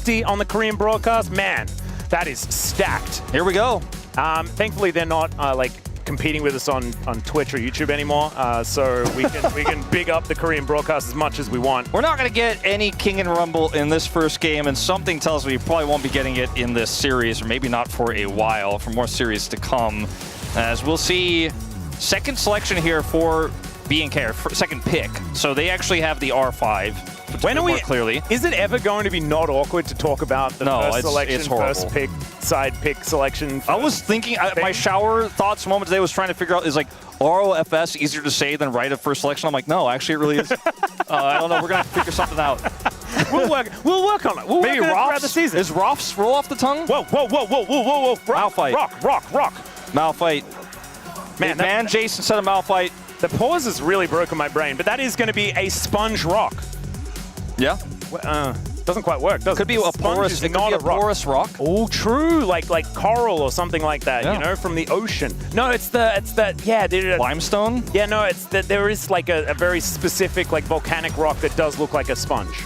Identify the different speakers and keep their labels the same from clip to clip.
Speaker 1: 60 on the Korean broadcast. Man, that is stacked.
Speaker 2: Here we go.
Speaker 1: Thankfully, they're not like competing with us on Twitch or YouTube anymore, so we can big up the Korean broadcast as much as we want.
Speaker 2: We're not going to get any King and Rumble in this first game, and something tells me we probably won't be getting it in this series, or maybe not for a while, for more series to come. As we'll see, second selection here for B&K, or second pick. So they actually have the R5.
Speaker 1: When are we?
Speaker 2: More clearly,
Speaker 1: is it ever going to be not awkward to talk about the first selection, first pick, side pick selection?
Speaker 2: I was thinking, my shower thoughts moment today was trying to figure out, is like ROFS easier to say than right at first selection? I'm like, no, actually it really is. I don't know, we're going to have to figure something out.
Speaker 1: We'll work on it. We'll
Speaker 2: Maybe
Speaker 1: work on it throughout the season.
Speaker 2: Is Rofs roll off the tongue?
Speaker 1: Whoa.
Speaker 2: Malphite.
Speaker 1: Rock.
Speaker 2: Malphite. Man, Jason said a Malphite.
Speaker 1: The pause has really broken my brain, but that is going to be a sponge rock.
Speaker 2: Yeah.
Speaker 1: Doesn't quite work, does it?
Speaker 2: Could be a porous, porous rock.
Speaker 1: Oh, true. Like coral or something like that, you know, from the ocean. No, it's the
Speaker 2: Limestone?
Speaker 1: Yeah, no, it's that there is like a very specific like volcanic rock that does look like a sponge.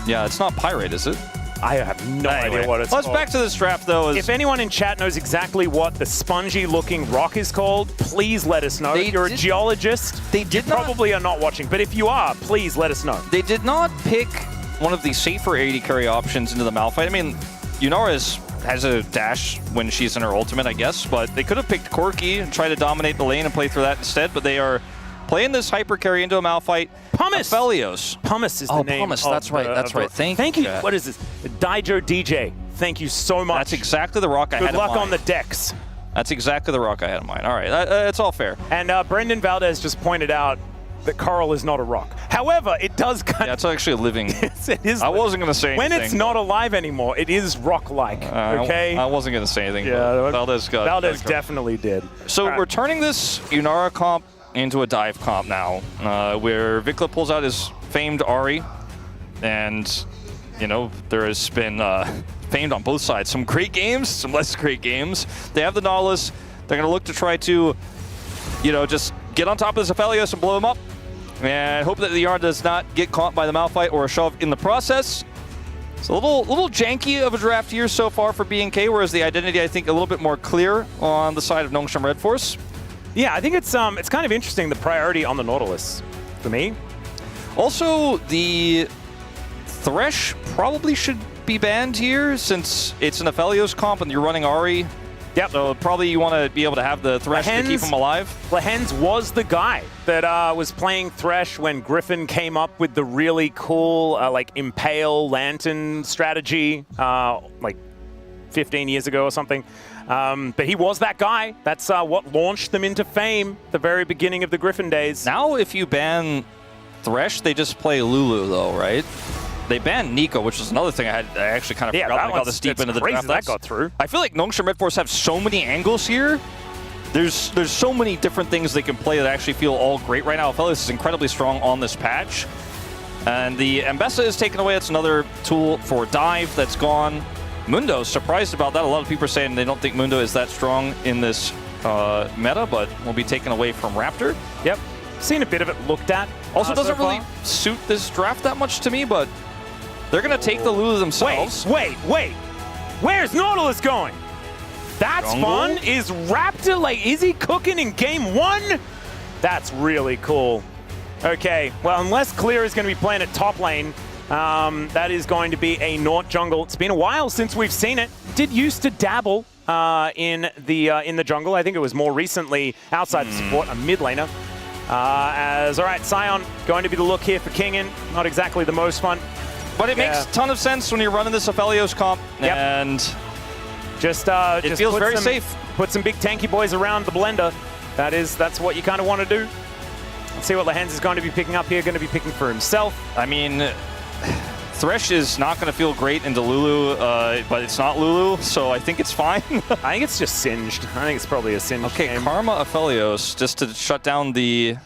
Speaker 2: Yeah, it's not pyrite, is it?
Speaker 1: I have no idea what it's called.
Speaker 2: Let's back to this draft, though.
Speaker 1: If anyone in chat knows exactly what the spongy-looking rock is called, please let us know. If you're a geologist, you probably are not watching. But if you are, please let us know.
Speaker 2: They did not pick one of the safer AD carry options into the Malphite. I mean, Yunara has a dash when she's in her ultimate, I guess. But they could have picked Corki and tried to dominate the lane and play through that instead. But they are playing this hyper carry into a Malphite.
Speaker 1: Pumice!
Speaker 2: Aphelios.
Speaker 1: Pumice is the name.
Speaker 2: Pumice, that's right, that's right. Thank you.
Speaker 1: What is this? Daijo DJ. Thank you so much.
Speaker 2: That's exactly the rock I had in mind.
Speaker 1: Good luck on the decks.
Speaker 2: That's exactly the rock I had in mind. All right, that's all fair.
Speaker 1: And Brendan Valdez just pointed out that coral is not a rock. However, it does kind of...
Speaker 2: Yeah, it's actually a living...
Speaker 1: it is.
Speaker 2: I wasn't going to say anything.
Speaker 1: When it's not alive anymore, it is rock-like, okay?
Speaker 2: I wasn't going to say anything.
Speaker 1: Yeah,
Speaker 2: Valdez
Speaker 1: definitely did.
Speaker 2: So we're turning this Yunara comp into a dive comp now, where Vikla pulls out his famed Ahri, and, you know, there has been famed on both sides. Some great games, some less great games. They have the Nautilus. They're going to look to try to, you know, just get on top of this Aphelios and blow him up, and hope that the Yarn does not get caught by the Malphite or a shove in the process. It's a little janky of a draft here so far for B&K, whereas the identity, I think, a little bit more clear on the side of Nongshim Red Force.
Speaker 1: Yeah, I think it's kind of interesting, the priority on the Nautilus, for me.
Speaker 2: Also, the Thresh probably should be banned here, since it's an Aphelios comp and you're running Ahri.
Speaker 1: Yep.
Speaker 2: So probably you want to be able to have the Thresh to keep him alive.
Speaker 1: Lehens was the guy that was playing Thresh when Griffin came up with the really cool, like, Impale Lantern strategy, like 15 years ago or something. But he was that guy. That's what launched them into fame, the very beginning of the Griffin days.
Speaker 2: Now, if you ban Thresh, they just play Lulu, though, right? They banned Nico, which is another thing I actually kind of forgot. I got this deep into the draft.
Speaker 1: That got through.
Speaker 2: I feel like Nongshim Red Force have so many angles here. There's so many different things they can play that actually feel all great right now. Aphelios is incredibly strong on this patch. And the Ambessa is taken away. It's another tool for dive that's gone. Mundo, surprised about that. A lot of people are saying they don't think Mundo is that strong in this meta, but will be taken away from Raptor.
Speaker 1: Yep. Seen a bit of it looked at.
Speaker 2: Also doesn't really suit this draft that much to me, but they're going to take the Lulu themselves.
Speaker 1: Wait. Where's Nautilus going? That's fun. Is Raptor, like, is he cooking in game one? That's really cool. Okay, well, unless Clear is going to be playing at top lane, that is going to be a Naut jungle. It's been a while since we've seen it. Did used to dabble in the jungle. I think it was more recently outside the support, a mid laner. All right, Sion going to be the look here for Kingen. Not exactly the most fun.
Speaker 2: But it makes a ton of sense when you're running this Aphelios comp, and it feels very safe.
Speaker 1: Put some big tanky boys around the blender. That's what you kind of want to do. Let's see what Lehens is going to be picking up here. Going to be picking for himself.
Speaker 2: I mean, Thresh is not going to feel great into Lulu, but it's not Lulu, so I think it's fine.
Speaker 1: I think it's just singed. I think it's probably a singed game.
Speaker 2: Karma Aphelios, just to shut down the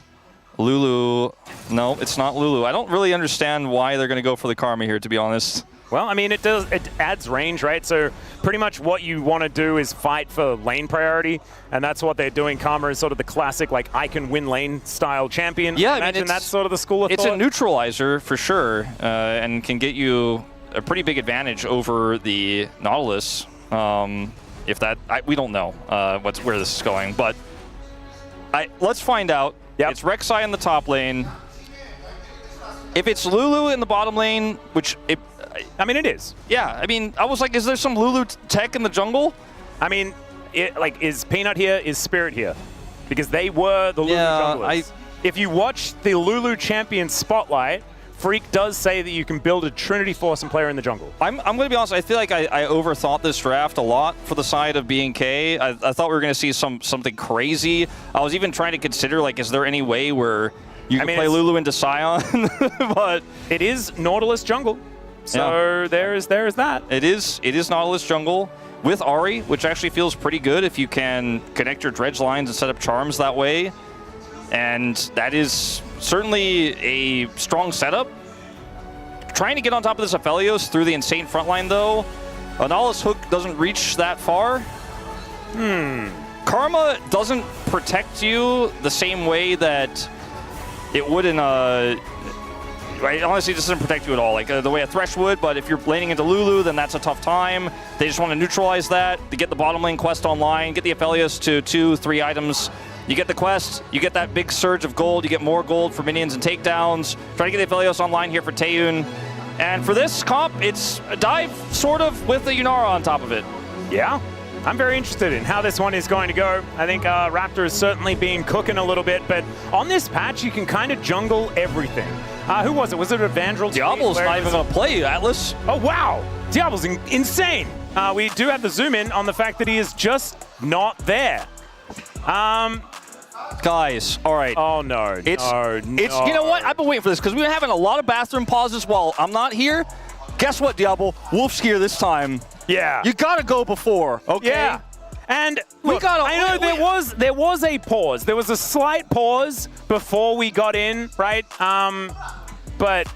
Speaker 2: Lulu. No, it's not Lulu. I don't really understand why they're going to go for the Karma here, to be honest.
Speaker 1: Well, I mean, it adds range, right? So pretty much what you want to do is fight for lane priority, and that's what they're doing. Karma is sort of the classic, like, I can win lane style champion.
Speaker 2: Yeah,
Speaker 1: Imagine that's sort of the school of thought.
Speaker 2: It's a neutralizer for sure, and can get you a pretty big advantage over the Nautilus. If that, we don't know where this is going, but let's find out.
Speaker 1: Yep.
Speaker 2: It's Rek'Sai in the top lane. If it's Lulu in the bottom lane, which
Speaker 1: I mean, it is.
Speaker 2: Yeah, I mean, I was like, is there some Lulu tech in the jungle?
Speaker 1: I mean, is Peanut here? Is Spirit here? Because they were the Lulu junglers. If you watch the Lulu Champion Spotlight, Freak does say that you can build a Trinity Force and player in the jungle.
Speaker 2: I'm going to be honest, I feel like I overthought this draft a lot for the side of B&K. I thought we were going to see something crazy. I was even trying to consider, like, is there any way where you can play Lulu into Sion? But
Speaker 1: it is Nautilus jungle. So there is that.
Speaker 2: It is Nautilus jungle with Ahri, which actually feels pretty good if you can connect your dredge lines and set up charms that way. And that is certainly a strong setup. Trying to get on top of this Aphelios through the insane front line, though. A Nautilus hook doesn't reach that far. Karma doesn't protect you the same way that it would in a... Right, honestly, it doesn't protect you at all, like the way a Thresh would, but if you're laning into Lulu, then that's a tough time. They just want to neutralize that, to get the bottom lane quest online, get the Aphelios to 2-3 items. You get the quest, you get that big surge of gold, you get more gold for minions and takedowns. Try to get the Aphelios online here for Taeyun. And for this comp, it's a dive, sort of, with the Yunara on top of it.
Speaker 1: Yeah. I'm very interested in how this one is going to go. I think Raptor has certainly been cooking a little bit, but on this patch, you can kind of jungle everything. Who was it? Was it a Vandral?
Speaker 2: Diablo's not even going to play, Atlas.
Speaker 1: Oh, wow. Diablo's insane. We do have the zoom in on the fact that he is just not there.
Speaker 2: Guys, all right.
Speaker 1: Oh, no.
Speaker 2: It's you know what? I've been waiting for this because we've been having a lot of bathroom pauses while I'm not here. Guess what, Diablo? Wolf's here this time.
Speaker 1: Yeah.
Speaker 2: You got to go before, okay?
Speaker 1: Yeah. And look,
Speaker 2: I
Speaker 1: know there was a pause. There was a slight pause before we got in, right? But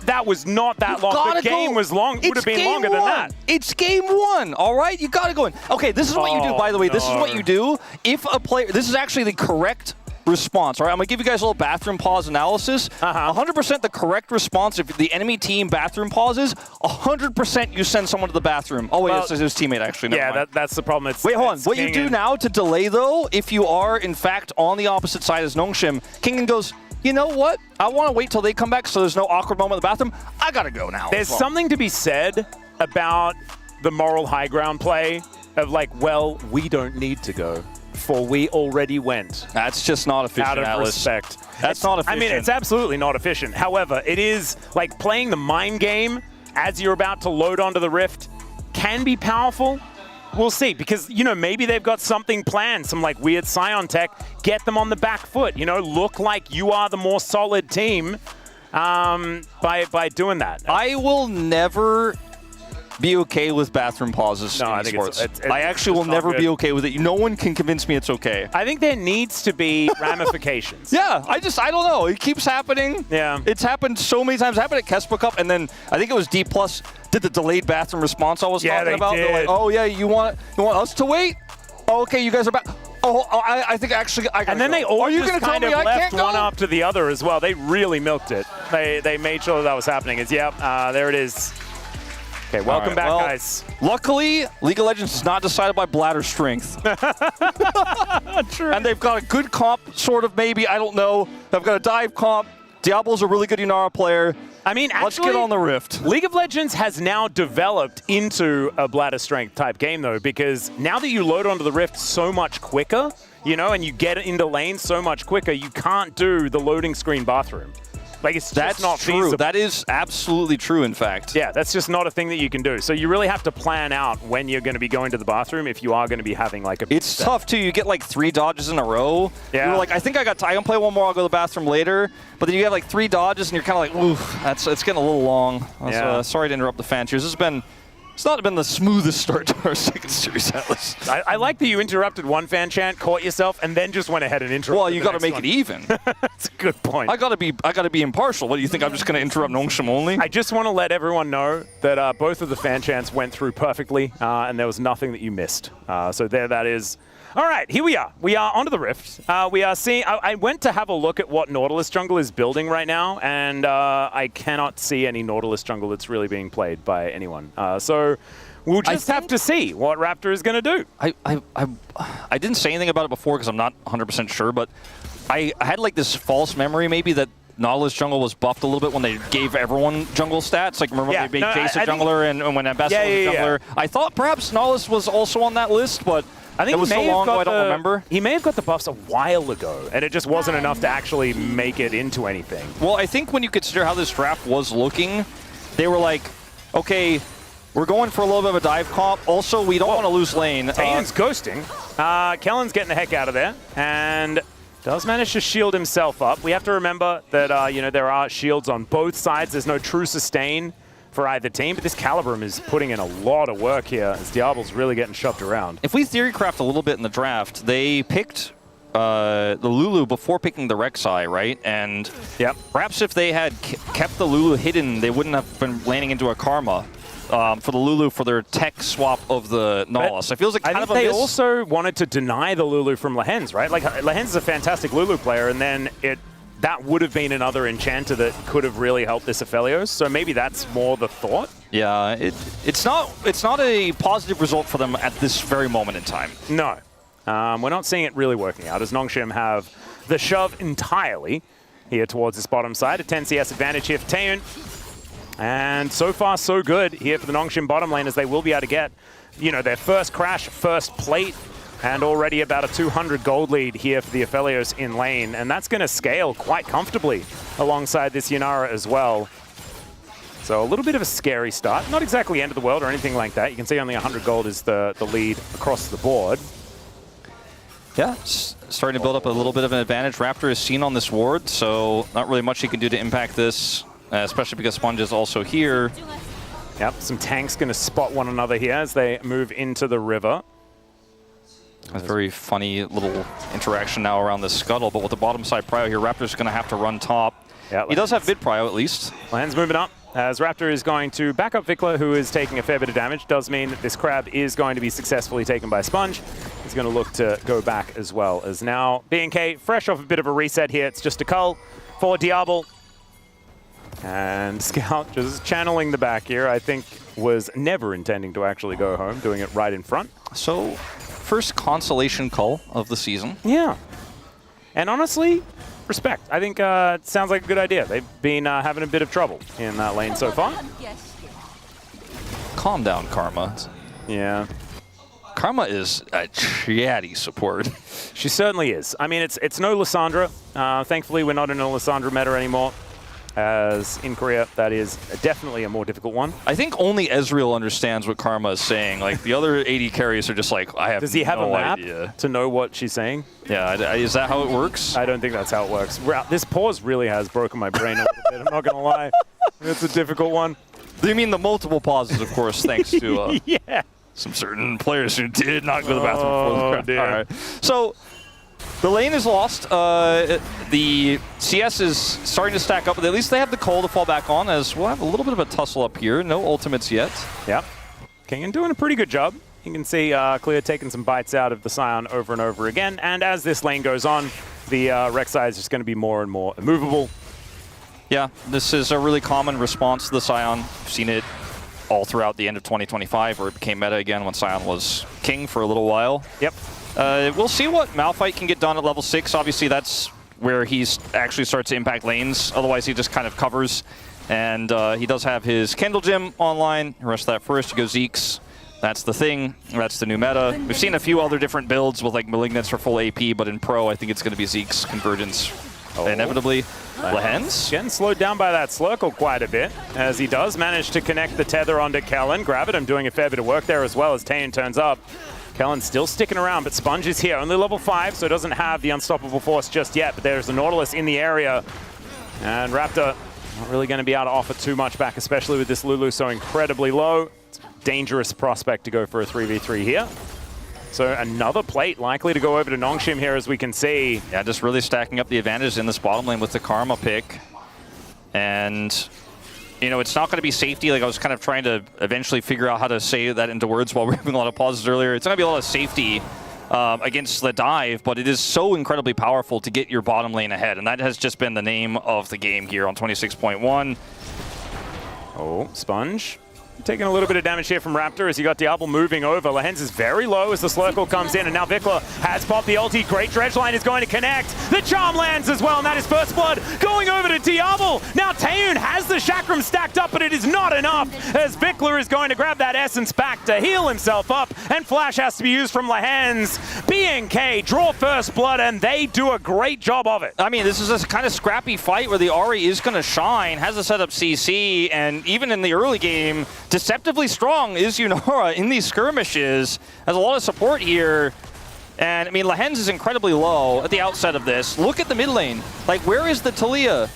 Speaker 1: that was not that long. The game was long. Would have been longer than that.
Speaker 2: It's game one, all right? You got to go in. Okay, this is what you do, by the way. This is what you do. If a player, this is actually the correct response, all right? I'm going to give you guys a little bathroom pause analysis. 100% the correct response if the enemy team bathroom pauses, 100% you send someone to the bathroom. Oh, wait, it's his teammate, actually. Never mind.
Speaker 1: That's the problem.
Speaker 2: Wait, hold on. What you do now to delay, though, if you are, in fact, on the opposite side as Nongshim, Kingen goes, you know what? I want to wait till they come back so there's no awkward moment in the bathroom. I got to go now.
Speaker 1: There's something to be said about the moral high ground play of like, well, we don't need to go. For we already went.
Speaker 2: That's just not efficient,
Speaker 1: out of
Speaker 2: Atlas.
Speaker 1: respect.
Speaker 2: That's not efficient.
Speaker 1: I mean, it's absolutely not efficient. However, it is like playing the mind game as you're about to load onto the Rift can be powerful. We'll see, because, you know, maybe they've got something planned, some like weird Scion tech, get them on the back foot, you know, look like you are the more solid team by doing that.
Speaker 2: I will never be okay with bathroom pauses in sports. I actually will never be okay with it. No one can convince me it's okay.
Speaker 1: I think there needs to be ramifications.
Speaker 2: Yeah, I don't know. It keeps happening.
Speaker 1: Yeah.
Speaker 2: It's happened so many times. It happened at Kesper Cup, and then I think it was D+ did the delayed bathroom response I was talking about.
Speaker 1: Did.
Speaker 2: They're like, oh yeah, you want us to wait? Oh, okay, you guys are back. Oh, I think actually I gotta
Speaker 1: And then
Speaker 2: go.
Speaker 1: they all
Speaker 2: are you
Speaker 1: just
Speaker 2: gonna
Speaker 1: kind
Speaker 2: tell
Speaker 1: of
Speaker 2: me
Speaker 1: left one
Speaker 2: go?
Speaker 1: after the other as well. They really milked it. They made sure that was happening. There it is. Okay, welcome back, guys.
Speaker 2: Luckily, League of Legends is not decided by bladder strength.
Speaker 1: True.
Speaker 2: And they've got a good comp, sort of, maybe. I don't know. They've got a dive comp. Diablo's a really good Yunara player.
Speaker 1: I mean, actually,
Speaker 2: let's get on the Rift.
Speaker 1: League of Legends has now developed into a bladder strength type game, though, because now that you load onto the Rift so much quicker, you know, and you get into lane so much quicker, you can't do the loading screen bathroom. Like, it's just not
Speaker 2: true.
Speaker 1: feasible.
Speaker 2: That is absolutely true, in fact.
Speaker 1: Yeah, that's just not a thing that you can do. So you really have to plan out when you're going to be going to the bathroom if you are going to be having like a...
Speaker 2: It's tough, too. You get like 3 dodges in a row.
Speaker 1: Yeah.
Speaker 2: You're like, I think I can play one more, I'll go to the bathroom later. But then you get like 3 dodges and you're kind of like, oof, it's getting a little long.
Speaker 1: Yeah.
Speaker 2: Sorry to interrupt the fan cheers. This has been It's not been the smoothest start to our second series, at least.
Speaker 1: I like that you interrupted one fan chant, caught yourself, and then just went ahead and interrupted.
Speaker 2: Well, you got to make it even.
Speaker 1: That's a good point.
Speaker 2: I got to be impartial. What do you think? I'm just going to interrupt Nongshim only?
Speaker 1: I just want to let everyone know that both of the fan chants went through perfectly, and there was nothing that you missed. So there that is. All right, here we are. We are onto the Rift. We are seeing. I went to have a look at what Nautilus jungle is building right now, and I cannot see any Nautilus jungle that's really being played by anyone. So we'll just have to see what Raptor is going to do.
Speaker 2: I didn't say anything about it before because I'm not 100% sure, but I had like this false memory maybe that Nautilus jungle was buffed a little bit when they gave everyone jungle stats. Like remember when they made Jace a jungler and when Ambassador was a jungler. I thought perhaps Nautilus was also on that list, but I think it was so long ago I don't remember.
Speaker 1: He may have got the buffs a while ago, and it just wasn't enough to actually make it into anything.
Speaker 2: Well, I think when you consider how this draft was looking, they were like, okay, we're going for a little bit of a dive comp. Also, we don't want to lose lane.
Speaker 1: Tayan's ghosting. Kellen's getting the heck out of there, and does manage to shield himself up. We have to remember that you know, there are shields on both sides. There's no true sustain for either team, but this Calibrum is putting in a lot of work here as Diablo's really getting shoved around.
Speaker 2: If we theorycraft a little bit in the draft, they picked the Lulu before picking the Rek'Sai, right? And perhaps if they had kept the Lulu hidden, they wouldn't have been landing into a Karma for the Lulu for their tech swap of the Nautilus. It feels like kind of a miss.
Speaker 1: They also wanted to deny the Lulu from Lehens, right? Like Lehens is a fantastic Lulu player, and then that would have been another enchanter that could have really helped this Aphelios. So maybe that's more the thought.
Speaker 2: Yeah, it's not a positive result for them at this very moment in time.
Speaker 1: No, we're not seeing it really working out as Nongshim have the shove entirely here towards this bottom side. A 10 CS advantage here for Taeun. And so far, so good here for the Nongshim bottom lane as they will be able to get, you know, their first crash, first plate, and already about a 200 gold lead here for the Aphelios in lane. And that's going to scale quite comfortably alongside this Yunara as well. So a little bit of a scary start. Not exactly end of the world or anything like that. You can see only 100 gold is the lead across the board.
Speaker 2: Yeah, starting to build up a little bit of an advantage. Raptor is seen on this ward, so not really much he can do to impact this, especially because Sponge is also here.
Speaker 1: Yep, some tanks going to spot one another here as they move into the river.
Speaker 2: A very funny little interaction now around the scuttle, but with the bottom side prio here, Raptor's going to have to run top. Yeah, he does have mid prio at least.
Speaker 1: Land's moving up as Raptor is going to back up Vikla, who is taking a fair bit of damage. Does mean that this crab is going to be successfully taken by Sponge. He's going to look to go back as well as now. BNK fresh off a bit of a reset here. It's just a cull for Diablo. And Scout just channeling the back here. I think was never intending to actually go home, doing it right in front.
Speaker 2: So first consolation cull of the season.
Speaker 1: Yeah. And honestly, respect. I think it sounds like a good idea. They've been having a bit of trouble in that lane so far.
Speaker 2: Calm down, Karma.
Speaker 1: Yeah.
Speaker 2: Karma is a chatty support.
Speaker 1: She certainly is. I mean, it's no Lissandra. Thankfully, we're not in a Lissandra meta anymore. As in Korea, that is definitely a more difficult one.
Speaker 2: I think only Ezreal understands what Karma is saying. Like, the other AD carries are just like, I have no idea.
Speaker 1: Does he have a map to know what she's saying?
Speaker 2: Yeah, is that how it works?
Speaker 1: I don't think that's how it works. This pause really has broken my brain a little bit. I'm not going to lie. It's a difficult one.
Speaker 2: You mean the multiple pauses, of course, thanks to
Speaker 1: yeah.
Speaker 2: some certain players who did not go to the bathroom before the
Speaker 1: dear.
Speaker 2: All right. So the lane is lost. The CS is starting to stack up, but at least they have the Cole to fall back on, as we'll have a little bit of a tussle up here. No ultimates yet.
Speaker 1: Yep. Kengan doing a pretty good job. You can see Clear taking some bites out of the Scion over and over again. And as this lane goes on, the Rek'Sai is just going to be more and more immovable.
Speaker 2: Yeah, this is a really common response to the Scion. I've seen it all throughout the end of 2025, where it became meta again when Scion was king for a little while.
Speaker 1: Yep.
Speaker 2: We'll see what Malphite can get done at level 6. Obviously, that's where he actually starts to impact lanes. Otherwise, he just kind of covers. And he does have his Kendall Gem online. Rest of that first, you go Zeke's. That's the thing. That's the new meta. We've seen a few other different builds with like Malignance for full AP, but in Pro, I think it's going to be Zeke's Convergence inevitably. Lehens
Speaker 1: getting slowed down by that Slurkle quite a bit, as he does manage to connect the tether onto Kellen. Gravitum doing a fair bit of work there as well as Taeun turns up. Kellen's still sticking around, but Sponge is here. Only level 5, so doesn't have the unstoppable force just yet, but there's a Nautilus in the area. And Raptor not really going to be able to offer too much back, especially with this Lulu so incredibly low. It's dangerous prospect to go for a 3v3 here. So another plate likely to go over to Nongshim here, as we can see.
Speaker 2: Yeah, just really stacking up the advantage in this bottom lane with the Karma pick. And, you know, it's not going to be safety. Like, I was kind of trying to eventually figure out how to say that into words while we were having a lot of pauses earlier. It's not going to be a lot of safety against the dive, but it is so incredibly powerful to get your bottom lane ahead. And that has just been the name of the game here on 26.1.
Speaker 1: Oh, Sponge. Taking a little bit of damage here from Raptor as you got Diablo moving over. Lehens is very low as the Slurkle comes in, and now Vikla has popped the ulti. Great Dredge Line is going to connect. The Charm lands as well, and that is First Blood going over to Diablo. Now Taeyoon has the Chakram stacked up, but it is not enough as Vikla is going to grab that Essence back to heal himself up, and Flash has to be used from Lehens. BNK draw First Blood, and they do a great job of it.
Speaker 2: I mean, this is a kind of scrappy fight where the Ahri is going to shine, has a setup CC, and even in the early game, deceptively strong is Yunara in these skirmishes. Has a lot of support here. And, I mean, Lehens is incredibly low at the outset of this. Look at the mid lane. Like, where is the Talia?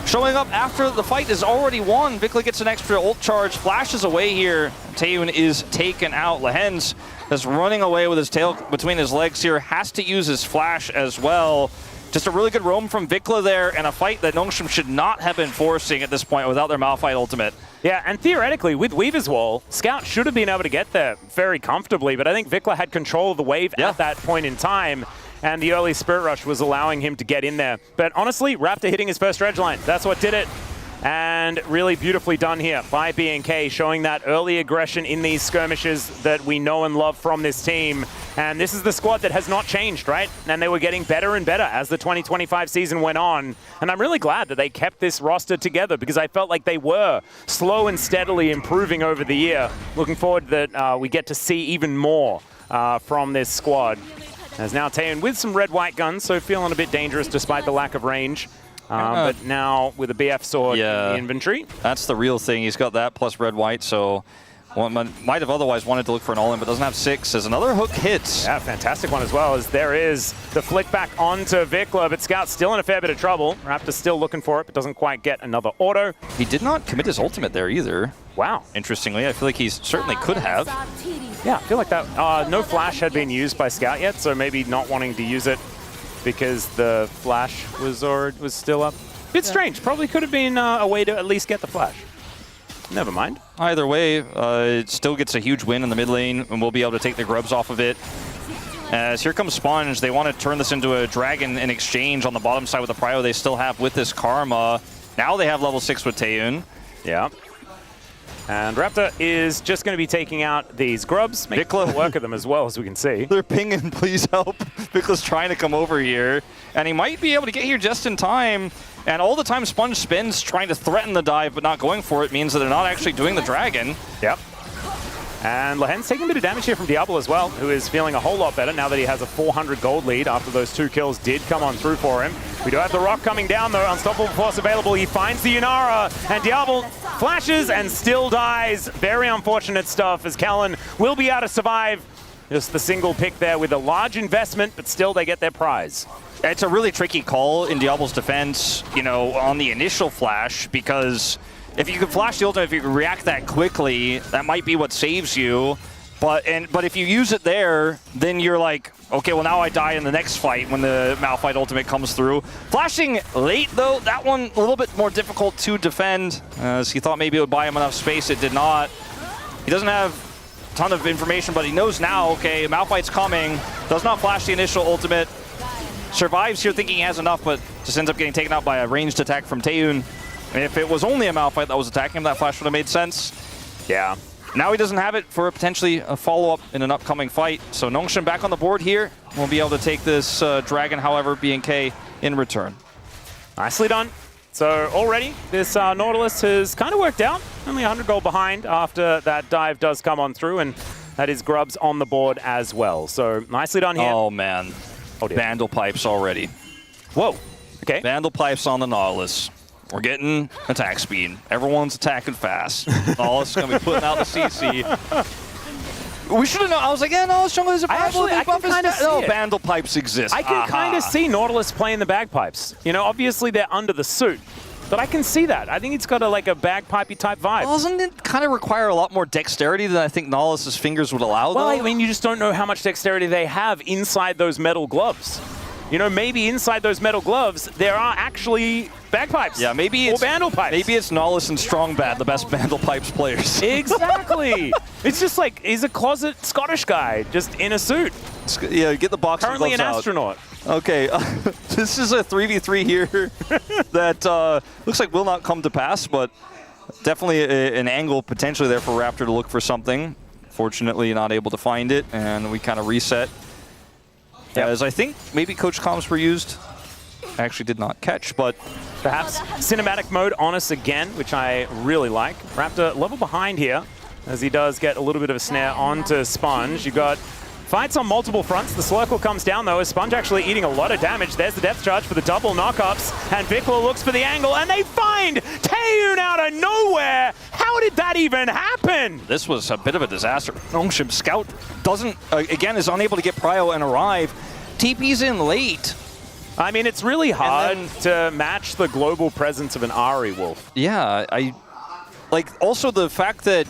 Speaker 2: Showing up after the fight is already won. Vikla gets an extra ult charge, flashes away here. Taeyoon is taken out. Lehens is running away with his tail between his legs here. Has to use his flash as well. Just a really good roam from Vikla there, and a fight that Nongshim should not have been forcing at this point without their Malphite ultimate.
Speaker 1: Yeah, and theoretically, with Weaver's Wall, Scout should have been able to get there very comfortably, but I think Vikla had control of the wave at that point in time, and the early Spirit Rush was allowing him to get in there. But honestly, Raptor hitting his first dredge line, that's what did it. And really beautifully done here by BNK, showing that early aggression in these skirmishes that we know and love from this team. And this is the squad that has not changed, right? And they were getting better and better as the 2025 season went on. And I'm really glad that they kept this roster together, because I felt like they were slow and steadily improving over the year. Looking forward that we get to see even more from this squad. As now Taeyoon with some red-white guns, so feeling a bit dangerous despite the lack of range. But now with a BF sword in the inventory.
Speaker 2: That's the real thing. He's got that plus red-white, so might have otherwise wanted to look for an all-in, but doesn't have 6 as another hook hits.
Speaker 1: Yeah, fantastic one as well, as there is the flick back onto Vikla, but Scout's still in a fair bit of trouble. Raptor's still looking for it, but doesn't quite get another auto.
Speaker 2: He did not commit his ultimate there either.
Speaker 1: Wow.
Speaker 2: Interestingly, I feel like he certainly could have.
Speaker 1: Yeah, I feel like that. No flash had been used by Scout yet, so maybe not wanting to use it because the flash was still up. Bit strange. Probably could have been a way to at least get the flash. Never mind.
Speaker 2: Either way, it still gets a huge win in the mid lane, and we'll be able to take the grubs off of it. As here comes Sponge, they want to turn this into a dragon in exchange on the bottom side with the prio they still have with this Karma. Now they have level 6 with Taeyoon.
Speaker 1: Yeah. And Raptor is just going to be taking out these grubs, making Vikla work at them as well, as we can see.
Speaker 2: They're pinging, please help. Vikla's trying to come over here, and he might be able to get here just in time. And all the time Sponge spends trying to threaten the dive but not going for it means that they're not actually doing the dragon.
Speaker 1: Yep. And Lehen's taking a bit of damage here from Diablo as well, who is feeling a whole lot better now that he has a 400 gold lead after those 2 kills did come on through for him. We do have the rock coming down though, unstoppable force available. He finds the Yunara, and Diablo flashes and still dies. Very unfortunate stuff, as Kellen will be able to survive. Just the single pick there with a large investment, but still they get their prize.
Speaker 2: It's a really tricky call in Diablo's defense, you know, on the initial flash, because if you can flash the ultimate, if you can react that quickly, that might be what saves you. But if you use it there, then you're like, okay, well now I die in the next fight when the Malphite ultimate comes through. Flashing late though, that one a little bit more difficult to defend, as he thought maybe it would buy him enough space. It did not. He doesn't have a ton of information, but he knows now, okay, Malphite's coming. Does not flash the initial ultimate. Survives here thinking he has enough, but just ends up getting taken out by a ranged attack from Taeyoon. If it was only a Malphite that was attacking him, that flash would have made sense.
Speaker 1: Yeah.
Speaker 2: Now he doesn't have it for potentially a follow-up in an upcoming fight. So Nongshim back on the board here. We'll be able to take this dragon, however, BNK in return.
Speaker 1: Nicely done. So already this Nautilus has kind of worked out. Only 100 gold behind after that dive does come on through, and that is grubs on the board as well. So nicely done here.
Speaker 2: Oh man. Oh, Vandal pipes already.
Speaker 1: Whoa. Okay.
Speaker 2: Vandal pipes on the Nautilus. We're getting attack speed. Everyone's attacking fast. Nautilus is going to be putting out the CC. We should have known. I was like, yeah, Nautilus jungle is a problem.
Speaker 1: I can kind of see it.
Speaker 2: Vandal pipes exist.
Speaker 1: I can kind of see Nautilus playing the bagpipes. You know, obviously they're under the suit, But I can see that. I think it's got like a bagpipey type vibe.
Speaker 2: Doesn't it kind of require a lot more dexterity than I think Nautilus' fingers would allow,
Speaker 1: Well,
Speaker 2: though?
Speaker 1: I mean, you just don't know how much dexterity they have inside those metal gloves. You know, maybe inside those metal gloves, there are actually bagpipes.
Speaker 2: Yeah, maybe it's
Speaker 1: bandle pipes.
Speaker 2: Maybe it's Nautilus and Strongbad, the best bandle pipes players.
Speaker 1: Exactly. It's just like he's a closet Scottish guy, just in a suit.
Speaker 2: Yeah, get the boxing
Speaker 1: Currently
Speaker 2: gloves
Speaker 1: an
Speaker 2: out.
Speaker 1: astronaut.
Speaker 2: Okay, this is a 3v3 here that looks like will not come to pass, but definitely an angle potentially there for Raptor to look for something. Fortunately, not able to find it, and we kind of reset.
Speaker 1: Yep.
Speaker 2: As I think maybe Coach Comms were used. I actually did not catch, but
Speaker 1: Perhaps cinematic mode on us again, which I really like. Raptor level behind here, as he does get a little bit of a snare onto Sponge. You got fights on multiple fronts. The Slurkle comes down, though, as Sponge actually eating a lot of damage. There's the depth charge for the double knockups, and Vikla looks for the angle, and they find Taeyun out of nowhere! How did that even happen?
Speaker 2: this was a bit of a disaster. Nongshim Scout doesn't, again, is unable to get Prio and arrive. TP's in late.
Speaker 1: I mean, it's really hard
Speaker 2: then-
Speaker 1: to match the global presence of an Ahri Wolf.
Speaker 2: Yeah, like also the fact that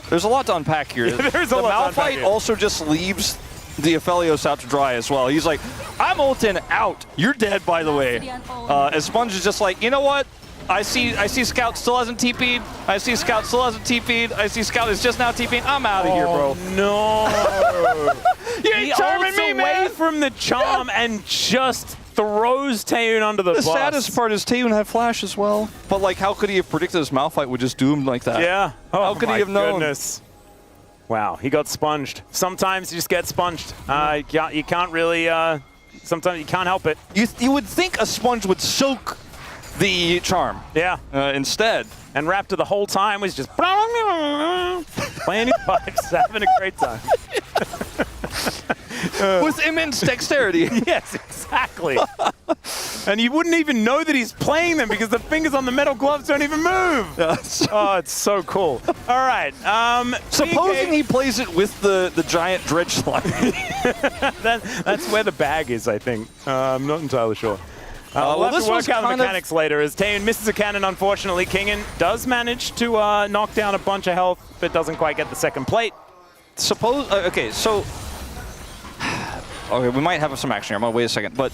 Speaker 2: there's a lot to unpack here.
Speaker 1: There's a lot to unpack
Speaker 2: Malphite
Speaker 1: here.
Speaker 2: also just leaves the Aphelios out to dry as well. He's like, I'm ulting out. You're dead, by the way. As Sponge is just like, you know what? I see Scout still hasn't TP'd. I see Scout still hasn't TP'd. I see Scout is just now TP'ing. I'm out of here, bro.
Speaker 1: No.
Speaker 2: You
Speaker 1: He
Speaker 2: ain't charming
Speaker 1: ults
Speaker 2: me,
Speaker 1: away
Speaker 2: man.
Speaker 1: from the charm and just throws Taeyun under the
Speaker 2: The
Speaker 1: bus.
Speaker 2: saddest part is Taeyun had flash as well. But like, how could he have predicted his Malphite would just do him like that?
Speaker 1: Yeah. Oh,
Speaker 2: How could he
Speaker 1: my
Speaker 2: have known?
Speaker 1: Goodness. Wow, he got sponged. Sometimes you just get sponged. You can't really, sometimes you can't help it.
Speaker 2: You would think a Sponge would soak the charm.
Speaker 1: Yeah.
Speaker 2: Instead.
Speaker 1: And Raptor the whole time was just playing his pipes, having a great time.
Speaker 2: With immense dexterity.
Speaker 1: Yes, exactly. And you wouldn't even know that he's playing them because the fingers on the metal gloves don't even move. Oh, it's so cool. All right.
Speaker 2: Supposing he plays it with the giant dredge slime.
Speaker 1: That's where the bag is, I think. I'm not entirely sure. We'll have
Speaker 2: this
Speaker 1: to work
Speaker 2: was
Speaker 1: out the
Speaker 2: kind
Speaker 1: mechanics later as Taeyun misses a cannon, unfortunately. Kingen does manage to knock down a bunch of health, but doesn't quite get the second plate.
Speaker 2: Suppose, okay, so, okay, we might have some action here. I'm gonna wait a second. But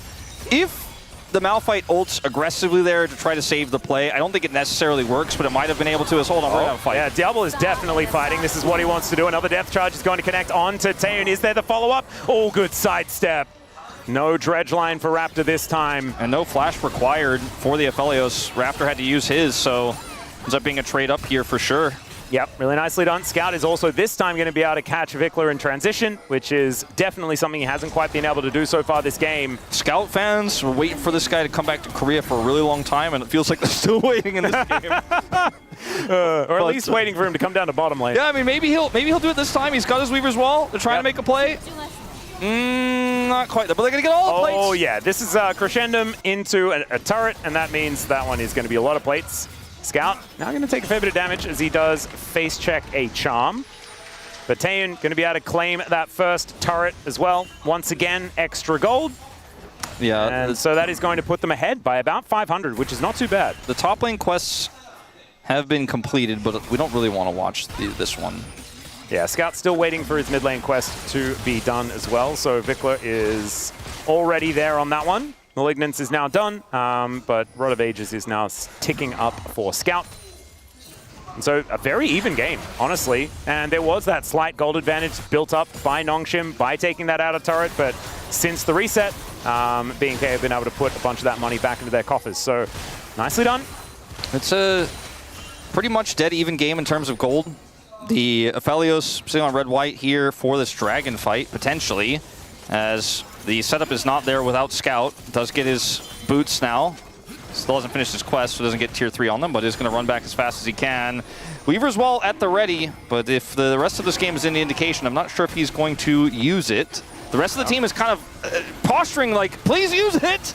Speaker 2: if the Malphite ults aggressively there to try to save the play, I don't think it necessarily works, but it might have been able to. Hold on, we're gonna fight.
Speaker 1: Yeah, Diablo is definitely fighting. This is what he wants to do. Another depth charge is going to connect onto Taeyun. Is there the follow-up? Oh, good sidestep. No dredge line for Raptor this time.
Speaker 2: And no flash required for the Aphelios. Raptor had to use his, so ends up being a trade up here for sure.
Speaker 1: Yep, really nicely done. Scout is also this time going to be able to catch Vikla in transition, which is definitely something he hasn't quite been able to do so far this game.
Speaker 2: Scout fans were waiting for this guy to come back to Korea for a really long time, and it feels like they're still waiting in this game.
Speaker 1: Or at least waiting for him to come down to bottom lane.
Speaker 2: Yeah, I mean, maybe he'll do it this time. He's got his Weaver's Wall. They're trying to make a play. Not quite there, but they're going to get all the plates.
Speaker 1: Oh, yeah. This is crescendum into a turret, and that means that one is going to be a lot of plates. Scout now going to take a fair bit of damage as he does face check a charm. But Taeyun going to be able to claim that first turret as well. Once again, extra gold.
Speaker 2: Yeah.
Speaker 1: And so that is going to put them ahead by about 500, which is not too bad.
Speaker 2: The top lane quests have been completed, but we don't really want to watch this one.
Speaker 1: Yeah, Scout's still waiting for his mid lane quest to be done as well. So Vikla is already there on that one. Malignance is now done, but Rod of Ages is now ticking up for Scout. And so a very even game, honestly. And there was that slight gold advantage built up by Nongshim by taking that outer turret, but since the reset, BNK have been able to put a bunch of that money back into their coffers. So nicely done.
Speaker 2: It's a pretty much dead even game in terms of gold. The Aphelios sitting on red-white here for this dragon fight, potentially, as the setup is not there without Scout. Does get his boots now. Still hasn't finished his quest, so doesn't get tier 3 on them, but is going to run back as fast as he can. Weaver's Wall at the ready, but if the rest of this game is any indication, I'm not sure if he's going to use it. The rest of the team is kind of posturing like, please use it!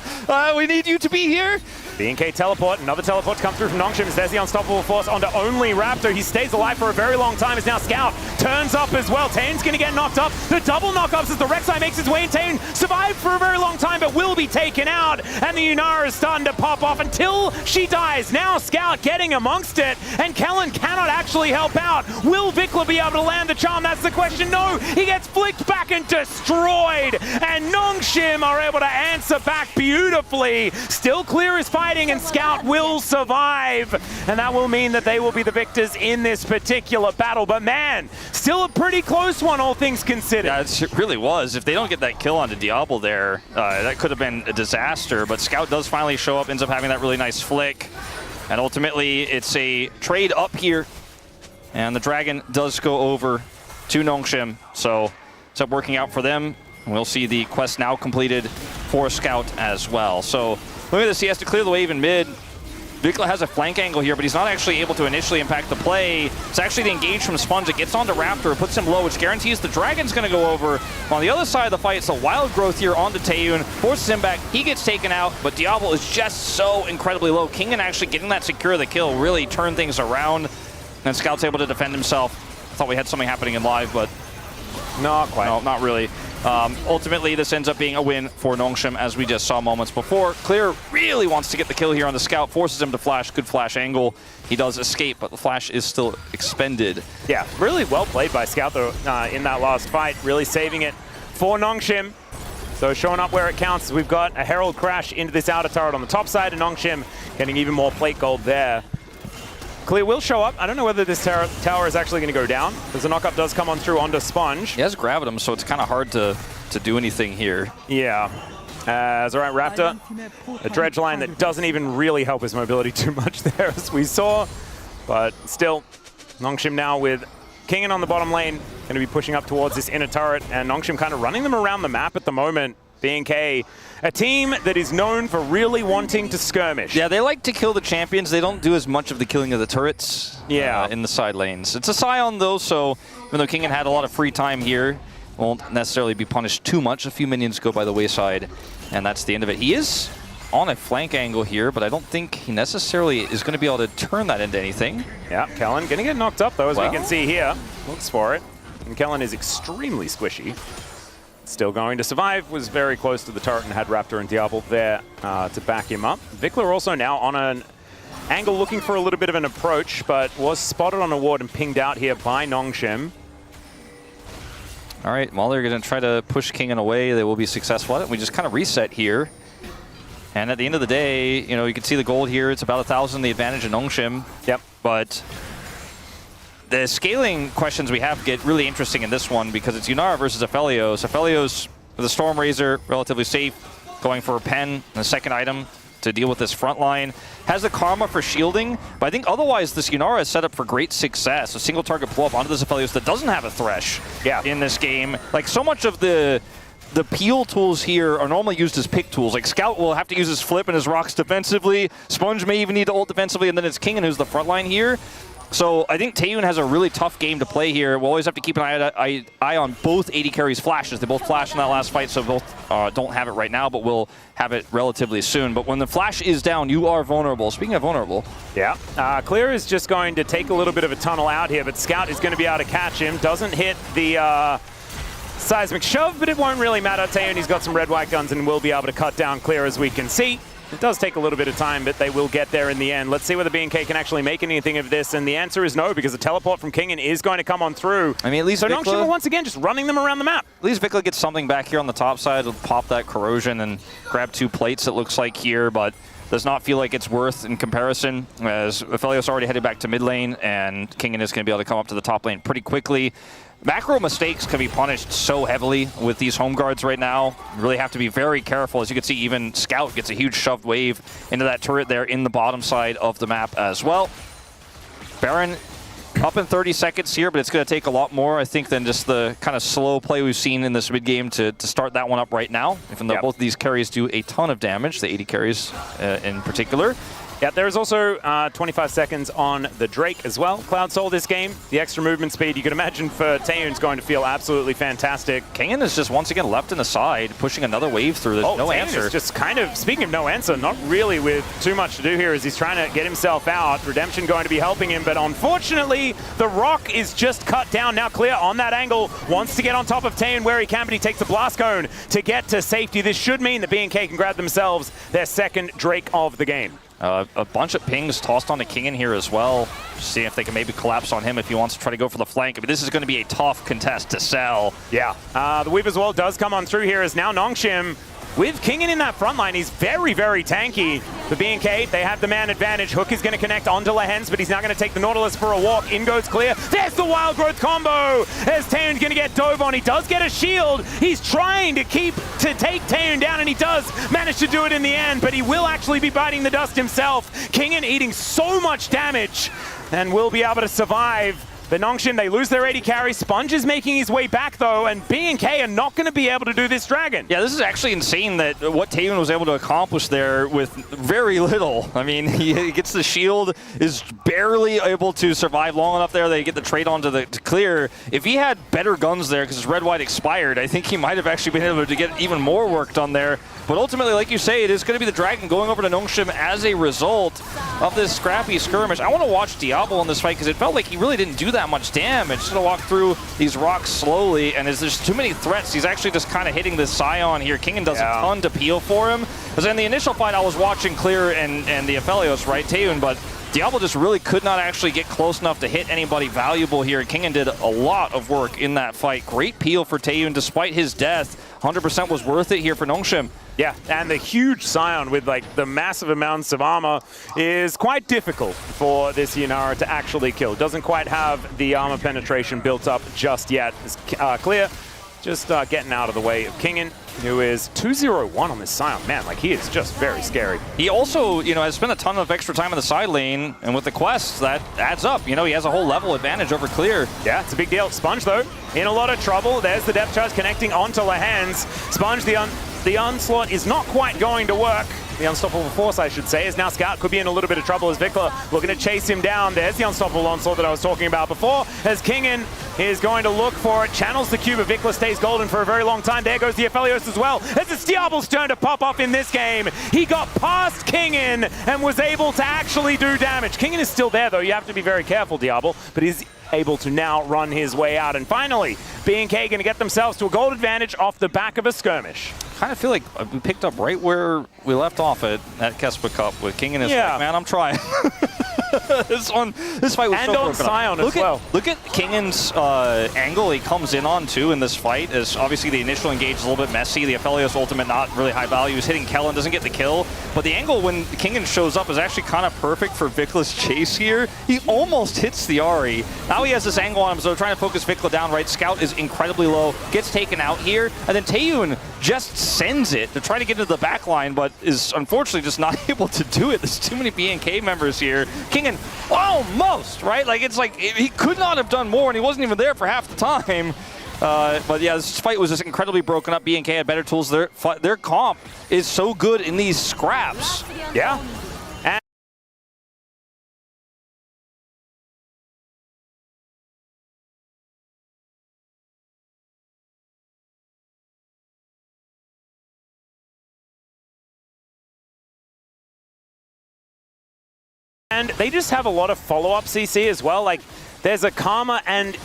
Speaker 2: We need you to be here!
Speaker 1: BNK teleport, another teleport to come through from Nongshim as there's the unstoppable force onto only Raptor. He stays alive for a very long time as now Scout turns up as well. Tane's going to get knocked up. The double knockups as the Rek'Sai makes his way, and Tane survived for a very long time, but will be taken out. And the Yunara is starting to pop off until she dies. Now Scout getting amongst it, and Kellen cannot actually help out. Will Vikla be able to land the charm? That's the question. No, he gets flicked back and destroyed. And Nongshim are able to answer back beautifully. Still Clear is fighting, and Scout will survive. And that will mean that they will be the victors in this particular battle. But man, still a pretty close one, all things considered.
Speaker 2: Yeah, it really was. If they don't get that kill onto Diablo there, that could have been a disaster. But Scout does finally show up, ends up having that really nice flick. And ultimately, it's a trade up here. And the Dragon does go over to Nongshim. So it's up working out for them. We'll see the quest now completed for Scout as well. So look at this. He has to clear the wave in mid. Vikla has a flank angle here, but he's not actually able to initially impact the play. It's actually the engage from Sponge that gets onto Raptor, puts him low, which guarantees the Dragon's going to go over. On the other side of the fight, it's a wild growth here onto Taeyun, forces him back. He gets taken out, but Diablo is just so incredibly low. Kingen actually getting that secure the kill really turned things around, and Scout's able to defend himself. I thought we had something happening in live, but
Speaker 1: not quite.
Speaker 2: No, not really. Ultimately, this ends up being a win for Nongshim, as we just saw moments before. Clear really wants to get the kill here on the Scout, forces him to flash. Good flash angle. He does escape, but the flash is still expended.
Speaker 1: Yeah, really well played by Scout, though, in that last fight. Really saving it for Nongshim. So showing up where it counts. We've got a Herald crash into this outer turret on the top side, and Nongshim getting even more plate gold there. Clear will show up. I don't know whether this tower is actually going to go down, because the knockup does come on through onto Sponge.
Speaker 2: He has Gravitum, so it's kind of hard to do anything here.
Speaker 1: Yeah. As all right, Raptor, a dredge line that doesn't even really help his mobility too much there, as we saw. But still, Nongshim now with Kingen on the bottom lane, going to be pushing up towards this inner turret, and Nongshim kind of running them around the map at the moment. B&K, a team that is known for really wanting to skirmish.
Speaker 2: Yeah, they like to kill the champions. They don't do as much of the killing of the turrets in the side lanes. It's a Scion, though, so even though Kingen had a lot of free time here, won't necessarily be punished too much. A few minions go by the wayside, and that's the end of it. He is on a flank angle here, but I don't think he necessarily is going to be able to turn that into anything.
Speaker 1: Yeah, Kellen going to get knocked up, though, as we can see here. Looks for it. And Kellen is extremely squishy. Still going to survive, was very close to the turret and had Raptor and Diablo there to back him up. Vikla also now on an angle looking for a little bit of an approach, but was spotted on a ward and pinged out here by Nongshim.
Speaker 2: All right, well, they're going to try to push Kingen away. They will be successful at it. We just kind of reset here. And at the end of the day, you know, you can see the gold here. It's about 1,000, the advantage of Nongshim.
Speaker 1: Yep.
Speaker 2: But the scaling questions we have get really interesting in this one because it's Yunara versus Aphelios. Aphelios with a Storm Razor, relatively safe, going for a pen and a second item to deal with this front line. Has the Karma for shielding, but I think otherwise this Yunara is set up for great success. A single target pull up onto this Aphelios that doesn't have a Thresh in this game. Like, so much of the peel tools here are normally used as pick tools. Like, Scout will have to use his flip and his rocks defensively. Sponge may even need to ult defensively, and then it's Kingen who's the front line here. So I think Taeyun has a really tough game to play here. We'll always have to keep an eye on both AD carries' flashes. They both flashed in that last fight, so both don't have it right now, but we'll have it relatively soon. But when the flash is down, you are vulnerable. Speaking of vulnerable.
Speaker 1: Yeah. Clear is just going to take a little bit of a tunnel out here, but Scout is going to be able to catch him. Doesn't hit the seismic shove, but it won't really matter. Taeyun, he's got some red-white guns and will be able to cut down Clear, as we can see. It does take a little bit of time, but they will get there in the end. Let's see whether B&K can actually make anything of this, and the answer is no, because the teleport from Kingen is going to come on through.
Speaker 2: I mean, at least
Speaker 1: so
Speaker 2: Vikla,
Speaker 1: Nongshim once again just running them around the map.
Speaker 2: At least Vikla gets something back here on the top side. He'll pop that corrosion and grab 2 plates, it looks like here, but does not feel like it's worth in comparison, as Aphelios already headed back to mid lane, and Kingen is going to be able to come up to the top lane pretty quickly. Macro mistakes can be punished so heavily with these home guards right now. You really have to be very careful. As you can see, even Scout gets a huge shoved wave into that turret there in the bottom side of the map as well. Baron up in 30 seconds here, but it's going to take a lot more, I think, than just the kind of slow play we've seen in this mid-game to start that one up right now, even though both of these carries do a ton of damage, the 80 carries in particular.
Speaker 1: Yeah, there's also 25 seconds on the Drake as well. Cloud Soul this game, the extra movement speed, you can imagine for Taeyun's going to feel absolutely fantastic.
Speaker 2: Kingen is just once again left in the side, pushing another wave through. There's no
Speaker 1: Taeyun
Speaker 2: answer.
Speaker 1: Is just kind of, speaking of no answer, not really with too much to do here as he's trying to get himself out. Redemption going to be helping him, but unfortunately, the rock is just cut down. Now Clear on that angle, wants to get on top of Taeyun where he can, but he takes the blast cone to get to safety. This should mean that BNK can grab themselves their second Drake of the game.
Speaker 2: A bunch of pings tossed onto Kingen here as well. See if they can maybe collapse on him if he wants to try to go for the flank. But this is going to be a tough contest to sell.
Speaker 1: Yeah, the Weave as well does come on through here as now Nongshim with Kingen in that front line. He's very, very tanky. The BNK, they have the man advantage. Hook is going to connect onto Lehens, but he's now going to take the Nautilus for a walk. In goes Clear. There's the Wild Growth combo. As Taeyun's going to get dove on. He does get a shield. He's trying to take Taeyun down, and he does manage to do it in the end, but he will actually be biting the dust himself. Kingen eating so much damage and will be able to survive. The Nongshim, they lose their 80 carry. Sponge is making his way back, though, and BNK are not going to be able to do this Dragon.
Speaker 2: Yeah, this is actually insane that what Taeyun was able to accomplish there with very little. I mean, he gets the shield, is barely able to survive long enough there. They get the trade onto the Clear. If he had better guns there, because his red-white expired, I think he might have actually been able to get even more work done there. But ultimately, like you say, it is going to be the Dragon going over to Nongshim as a result of this scrappy skirmish. I want to watch Diablo in this fight because it felt like he really didn't do that much damage. Just going to walk through these rocks slowly, and as there's too many threats, he's actually just kind of hitting this Scion here. Kingen does a ton to peel for him. Because in the initial fight, I was watching Clear and the Aphelios, right, Taeyun, but Diablo just really could not actually get close enough to hit anybody valuable here. Kingen did a lot of work in that fight. Great peel for Taeyun despite his death. 100% was worth it here for Nongshim.
Speaker 1: Yeah, and the huge Scion with like the massive amounts of armor is quite difficult for this Yunara to actually kill. Doesn't quite have the armor penetration built up just yet. It's Clear just getting out of the way of Kingen, who is 2-0-1 on this Scion. Man, like he is just very scary.
Speaker 2: He also, has spent a ton of extra time in the side lane, and with the quests, that adds up. He has a whole level advantage over Clear.
Speaker 1: Yeah, it's a big deal. Sponge, though, in a lot of trouble. There's the depth charge connecting onto Lehens. Sponge, the onslaught is not quite going to work. The Unstoppable Force, I should say, is now Scout could be in a little bit of trouble as Vikla looking to chase him down. There's the Unstoppable Onslaught that I was talking about before, as Kingen is going to look for it. Channels the cube, but Vikla stays golden for a very long time. There goes the Aphelios as well, as it's Diablo's turn to pop up in this game. He got past Kingen and was able to actually do damage. Kingen is still there, though. You have to be very careful, Diablo, but he's able to now run his way out. And finally, BNK going to get themselves to a gold advantage off the back of a skirmish.
Speaker 2: Kind of feel like we picked up right where we left off at Kespa Cup with King and his like, man, I'm trying. this fight was
Speaker 1: and
Speaker 2: so
Speaker 1: on Scion as well.
Speaker 2: Look at Kingen's angle he comes in on too in this fight. As obviously the initial engage is a little bit messy. The Aphelios ultimate not really high value. He's hitting Kellen, doesn't get the kill. But the angle when Kingen shows up is actually kind of perfect for Vikla's chase here. He almost hits the Ahri. Now he has this angle on him, so trying to focus Vikla down, right? Scout is incredibly low, gets taken out here, and then Taeyun just sends it to try to get into the back line, but is unfortunately just not able to do it. There's too many BNK members here. Kingen almost, right? Like, it's like he could not have done more, and he wasn't even there for half the time. But yeah, this fight was just incredibly broken up. BNK had better tools. Their comp is so good in these scraps.
Speaker 1: Yeah. And they just have a lot of follow-up CC as well. Like, there's a Karma, and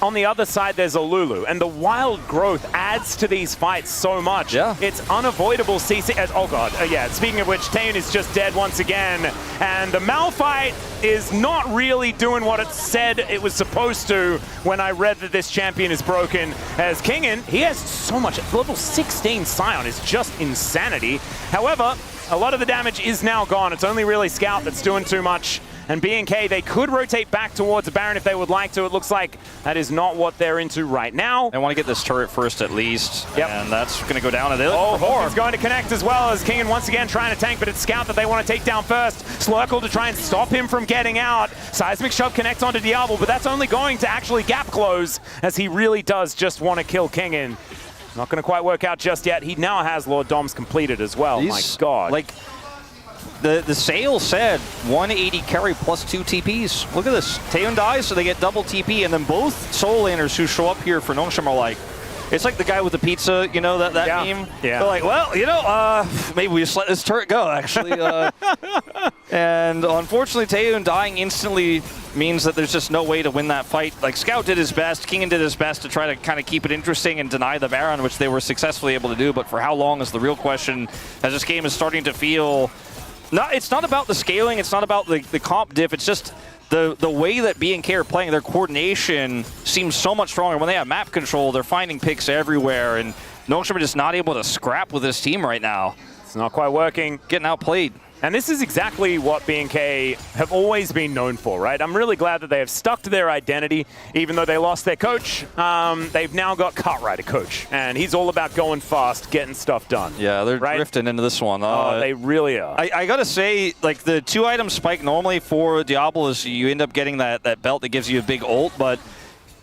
Speaker 1: on the other side, there's a Lulu. And the wild growth adds to these fights so much.
Speaker 2: Yeah.
Speaker 1: It's unavoidable CC. Oh, God. Yeah, speaking of which, Taeyun is just dead once again. And the Malphite is not really doing what it said it was supposed to when I read that this champion is broken. As Kingen, he has so much. Level 16 Scion is just insanity. However, a lot of the damage is now gone. It's only really Scout that's doing too much. And BNK, they could rotate back towards a Baron if they would like to. It looks like that is not what they're into right now.
Speaker 2: They want to get this turret first at least.
Speaker 1: Yep.
Speaker 2: And that's going to go down.
Speaker 1: Hook is going to connect as well as Kingen once again trying to tank, but it's Scout that they want to take down first. Slurkle to try and stop him from getting out. Seismic Shove connects onto Diablo, but that's only going to actually gap close as he really does just want to kill Kingen. Not going to quite work out just yet. He now has Lord Doms completed as well. My God.
Speaker 2: Like, the sale said 180 carry plus 2 TPs. Look at this. Taeyeon dies, so they get double TP, and then both solo laners who show up here for Nongshim are like, it's like the guy with the pizza, you know, that meme?
Speaker 1: Yeah.
Speaker 2: They're like, well, you know, maybe we just let this turret go, actually. And unfortunately, Taeyeon dying instantly means that there's just no way to win that fight. Like, Scout did his best, Kingen did his best to try to kind of keep it interesting and deny the Baron, which they were successfully able to do, but for how long is the real question, as this game is starting to feel... it's not about the scaling, it's not about the comp diff, it's just the way that BNK are playing, their coordination seems so much stronger. When they have map control, they're finding picks everywhere, and Nongshim are just not able to scrap with this team right now.
Speaker 1: It's not quite working.
Speaker 2: Getting outplayed.
Speaker 1: And this is exactly what BNK have always been known for, right? I'm really glad that they have stuck to their identity, even though they lost their coach. They've now got Cartwright, a coach, and he's all about going fast, getting stuff done.
Speaker 2: Yeah, they're drifting into this one.
Speaker 1: They really are.
Speaker 2: I gotta say, like, the 2-item spike normally for Diablo is you end up getting that belt that gives you a big ult, but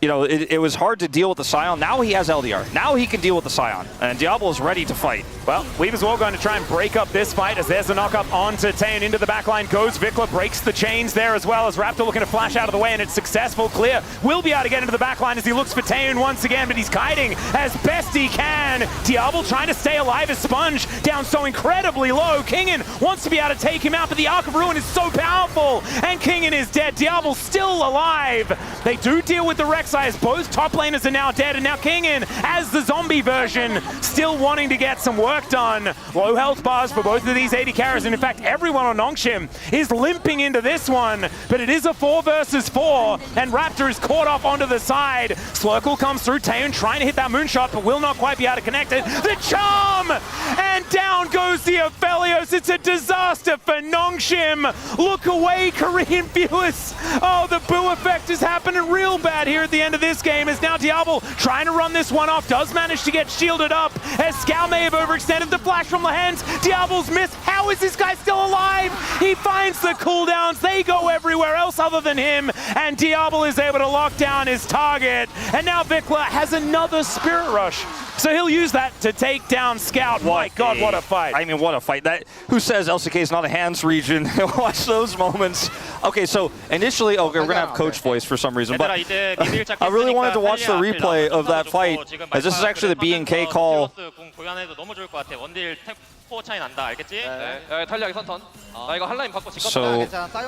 Speaker 2: you know, it was hard to deal with the Scion. Now he has LDR. Now he can deal with the Scion, and Diablo is ready to fight.
Speaker 1: Well, Weave as well going to try and break up this fight as there's a knock-up onto Taeyeon into the backline. Goes Vikla, breaks the chains there as well as Raptor looking to flash out of the way, and it's successful. Clear will be able to get into the backline as he looks for Taeyeon once again, but he's kiting as best he can. Diablo trying to stay alive as Sponge down so incredibly low. Kingen wants to be able to take him out, but the Arc of Ruin is so powerful, and Kingen is dead. Diablo still alive. They do deal with the Rek'Sai as both top laners are now dead, and now Kingen, as the zombie version, still wanting to get some work done. Low health bars for both of these AD carries, and in fact, everyone on Nongshim is limping into this one, but it is a 4 versus 4, and Raptor is caught off onto the side. Slurkle comes through, Taeyeon trying to hit that moonshot, but will not quite be able to connect it. The charm! And down goes the Aphelios. It's a disaster for Nongshim. Look away, Korean viewers. Oh, the boo effect is happening real bad here at the end of this game, as now Diablo trying to run this one off, does manage to get shielded up, as Scout may have overextended the flash from the hands. Diablo's missed. How is this guy still alive? He finds the cooldowns. They go everywhere else other than him, and Diablo is able to lock down his target. And now Vikla has another Spirit Rush, so he'll use that to take down Scout. My God, what a fight.
Speaker 2: I mean, what a fight. Who says LCK is not a hands region? Watch those moments. Okay, so initially, we're going to have coach voice for some reason, but I really wanted to watch the replay of that fight, as this is actually the BNK call. So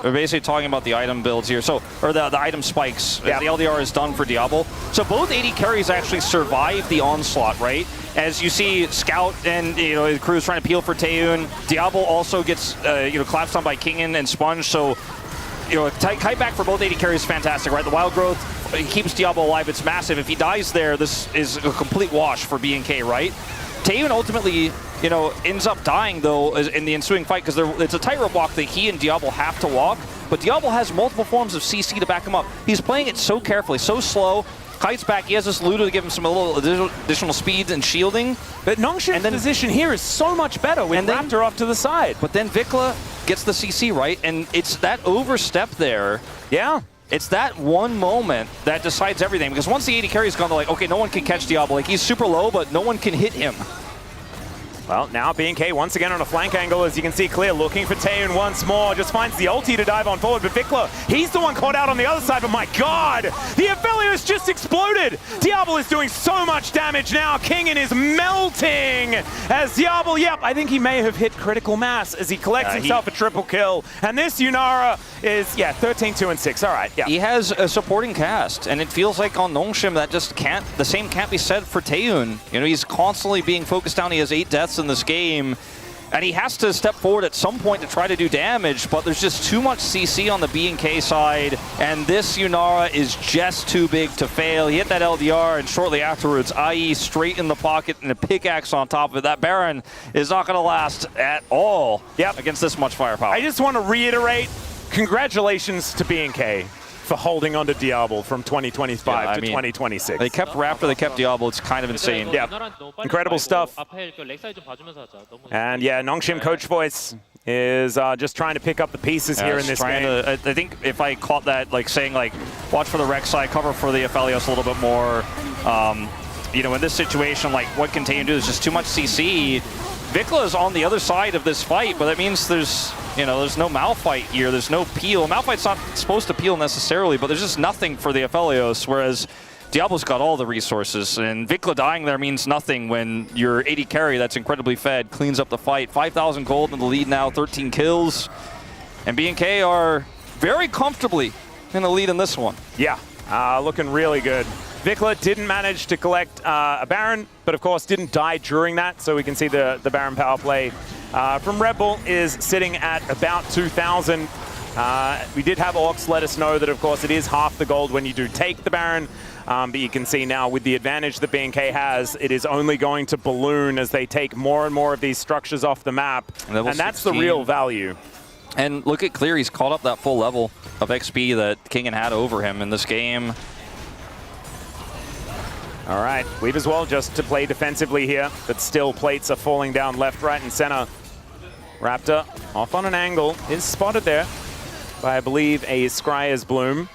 Speaker 2: we're basically talking about the item builds here, or the item spikes. Yeah. The LDR is done for Diablo. So both AD carries actually survive the onslaught, right? As you see, Scout and the crew is trying to peel for Taeyeon. Diablo also gets collapsed on by Kingen and Sponge. So kite back for both AD carries is fantastic, right? The wild growth keeps Diablo alive. It's massive. If he dies there, this is a complete wash for BNK, right? Taeyeon ultimately, ends up dying, though, in the ensuing fight, because it's a tightrope walk that he and Diablo have to walk, but Diablo has multiple forms of CC to back him up. He's playing it so carefully, so slow. Kite's back, he has this Ludo to give him some little additional speeds and shielding.
Speaker 1: But Nongshim's position here is so much better with Raptor off to the side.
Speaker 2: But then Vikla gets the CC, right? And it's that overstep there.
Speaker 1: Yeah.
Speaker 2: It's that one moment that decides everything, because once the AD carry's gone, they're like, okay, no one can catch Diablo. Like, he's super low, but no one can hit him.
Speaker 1: Well, now BNK once again on a flank angle, as you can see Clear looking for Taeyeon once more. Just finds the ulti to dive on forward, but Vikla, he's the one caught out on the other side, but my God, the Aphelios just exploded. Diablo is doing so much damage now. Kingen is melting as Diablo, I think he may have hit critical mass as he collects himself a triple kill. And this Yunara is, 13, 2, and 6. All right,
Speaker 2: He has a supporting cast, and it feels like on Nongshim that just the same can't be said for Taeyeon. He's constantly being focused down. He has 8 deaths in this game, and he has to step forward at some point to try to do damage, but there's just too much CC on the BNK side, and this Yunara is just too big to fail. He hit that LDR, and shortly afterwards, IE straight in the pocket and a pickaxe on top of it. That Baron is not going to last at all against this much firepower.
Speaker 1: I just want to reiterate, congratulations to BNK for holding on to Diablo from 2025 to 2026.
Speaker 2: They kept Raptor, they kept Diablo. It's kind of insane.
Speaker 1: Yeah, incredible stuff. And Nongshim coach voice is just trying to pick up the pieces here in this game.
Speaker 2: I think if I caught that, saying watch for the Rek'Sai, cover for the Aphelios a little bit more. In this situation, what can Taeyeon do? There's just too much CC. Vikla is on the other side of this fight, but that means there's, there's no Malphite here. There's no peel. Malphite's not supposed to peel necessarily, but there's just nothing for the Aphelios, whereas Diablo's got all the resources, and Vikla dying there means nothing when your 80 carry that's incredibly fed cleans up the fight. 5,000 gold in the lead now, 13 kills, and BNK are very comfortably in the lead in this one.
Speaker 1: Yeah, looking really good. Vikla didn't manage to collect a Baron, but of course didn't die during that, so we can see the Baron power play from Red Bull is sitting at about 2,000. We did have Orcs let us know that, of course, it is half the gold when you do take the Baron, but you can see now with the advantage that BNK has, it is only going to balloon as they take more and more of these structures off the map, and that's 16. The real value.
Speaker 2: And look at Clear, he's caught up that full level of XP that Kingen had over him in this game.
Speaker 1: All right, Weave as well just to play defensively here, but still plates are falling down left, right, and center. Raptor off on an angle, is spotted there by, I believe, a Scryer's Bloom.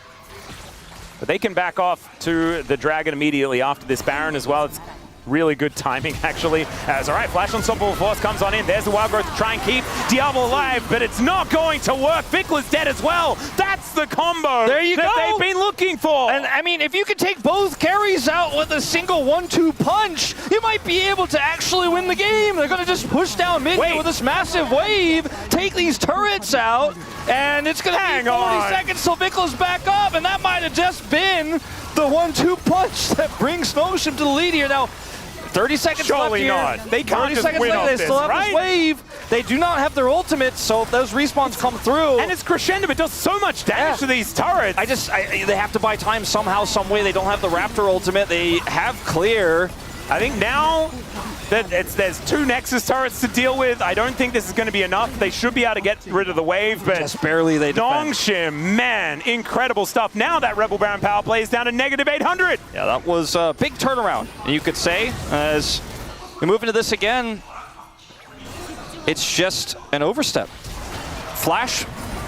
Speaker 1: But they can back off to the Dragon immediately after this Baron as well. It's really good timing, actually. As, all right, Flash Unstoppable Force comes on in. There's the Wild Growth to try and keep Diablo alive, but it's not going to work. Vikla's dead as well. That's the combo
Speaker 2: there you
Speaker 1: that
Speaker 2: go.
Speaker 1: They've been looking for.
Speaker 2: And, I mean, if you could take both carries out with a single 1-2 punch, you might be able to actually win the game. They're going to just push down mid with this massive wave, take these turrets out, and it's going to be 40 seconds till Vikla's back up, and that might have just been the 1-2 punch that brings Notion to the lead here. Now, 30 seconds left here.
Speaker 1: Not. They can't
Speaker 2: 30
Speaker 1: just
Speaker 2: seconds
Speaker 1: win
Speaker 2: later,
Speaker 1: off
Speaker 2: they
Speaker 1: this,
Speaker 2: still have
Speaker 1: right?
Speaker 2: this wave. They do not have their ultimate, so if those respawns come through.
Speaker 1: And it's crescendo, it does so much damage to these turrets.
Speaker 2: They have to buy time somehow, some way. They don't have the Raptor ultimate. They have Clear.
Speaker 1: I think now that there's 2 Nexus turrets to deal with, I don't think this is going to be enough. They should be able to get rid of the wave, but
Speaker 2: just barely they defend.
Speaker 1: Nongshim, man, incredible stuff. Now that Rebel Baron power play is down to -800.
Speaker 2: Yeah, that was a big turnaround, you could say. As we move into this again, it's just an overstep. Flash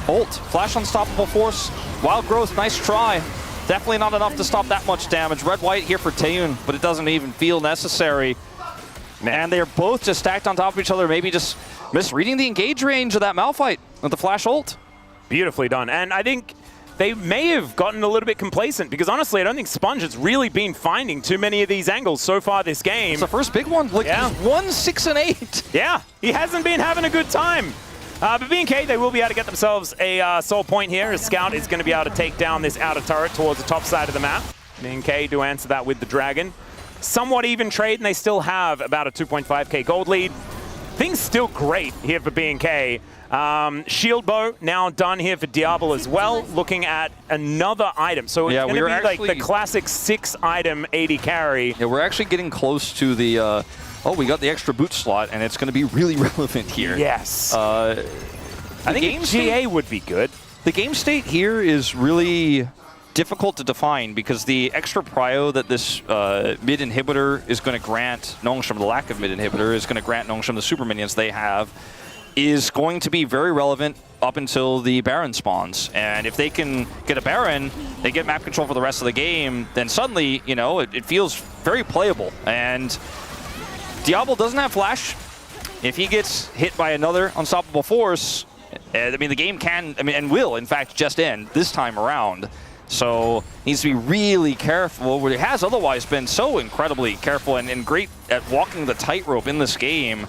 Speaker 2: ult, Flash Unstoppable Force, Wild Growth, nice try. Definitely not enough to stop that much damage. Red-white here for Taeun, but it doesn't even feel necessary. And they're both just stacked on top of each other, maybe just misreading the engage range of that Malphite with the Flash ult.
Speaker 1: Beautifully done. And I think they may have gotten a little bit complacent because honestly, I don't think Sponge has really been finding too many of these angles so far this game.
Speaker 2: It's the first big one. Like, he's 1, 6, and 8.
Speaker 1: Yeah, he hasn't been having a good time. But BNK, they will be able to get themselves a soul point here. A Scout is going to be able to take down this outer turret towards the top side of the map. BNK do answer that with the Dragon. Somewhat even trade, and they still have about a 2.5k gold lead. Things still great here for BNK. Shield Bow now done here for Diablo as well, looking at another item. So it's going to be like the classic 6-item 80 carry.
Speaker 2: Yeah, we're actually getting close to the... oh, we got the extra boot slot, and it's going to be really relevant here.
Speaker 1: Yes.
Speaker 2: I
Speaker 1: think GA would be good.
Speaker 2: The game state here is really difficult to define because the extra prio that this mid inhibitor is going to grant Nongshim, the lack of mid inhibitor, is going to grant Nongshim the super minions they have, is going to be very relevant up until the Baron spawns. And if they can get a Baron, they get map control for the rest of the game, then suddenly, you know, it feels very playable. And Diablo doesn't have Flash. If he gets hit by another Unstoppable Force, I mean, the game can, I mean, and will, in fact, just end this time around. So needs to be really careful, where it has otherwise been so incredibly careful and great at walking the tightrope in this game.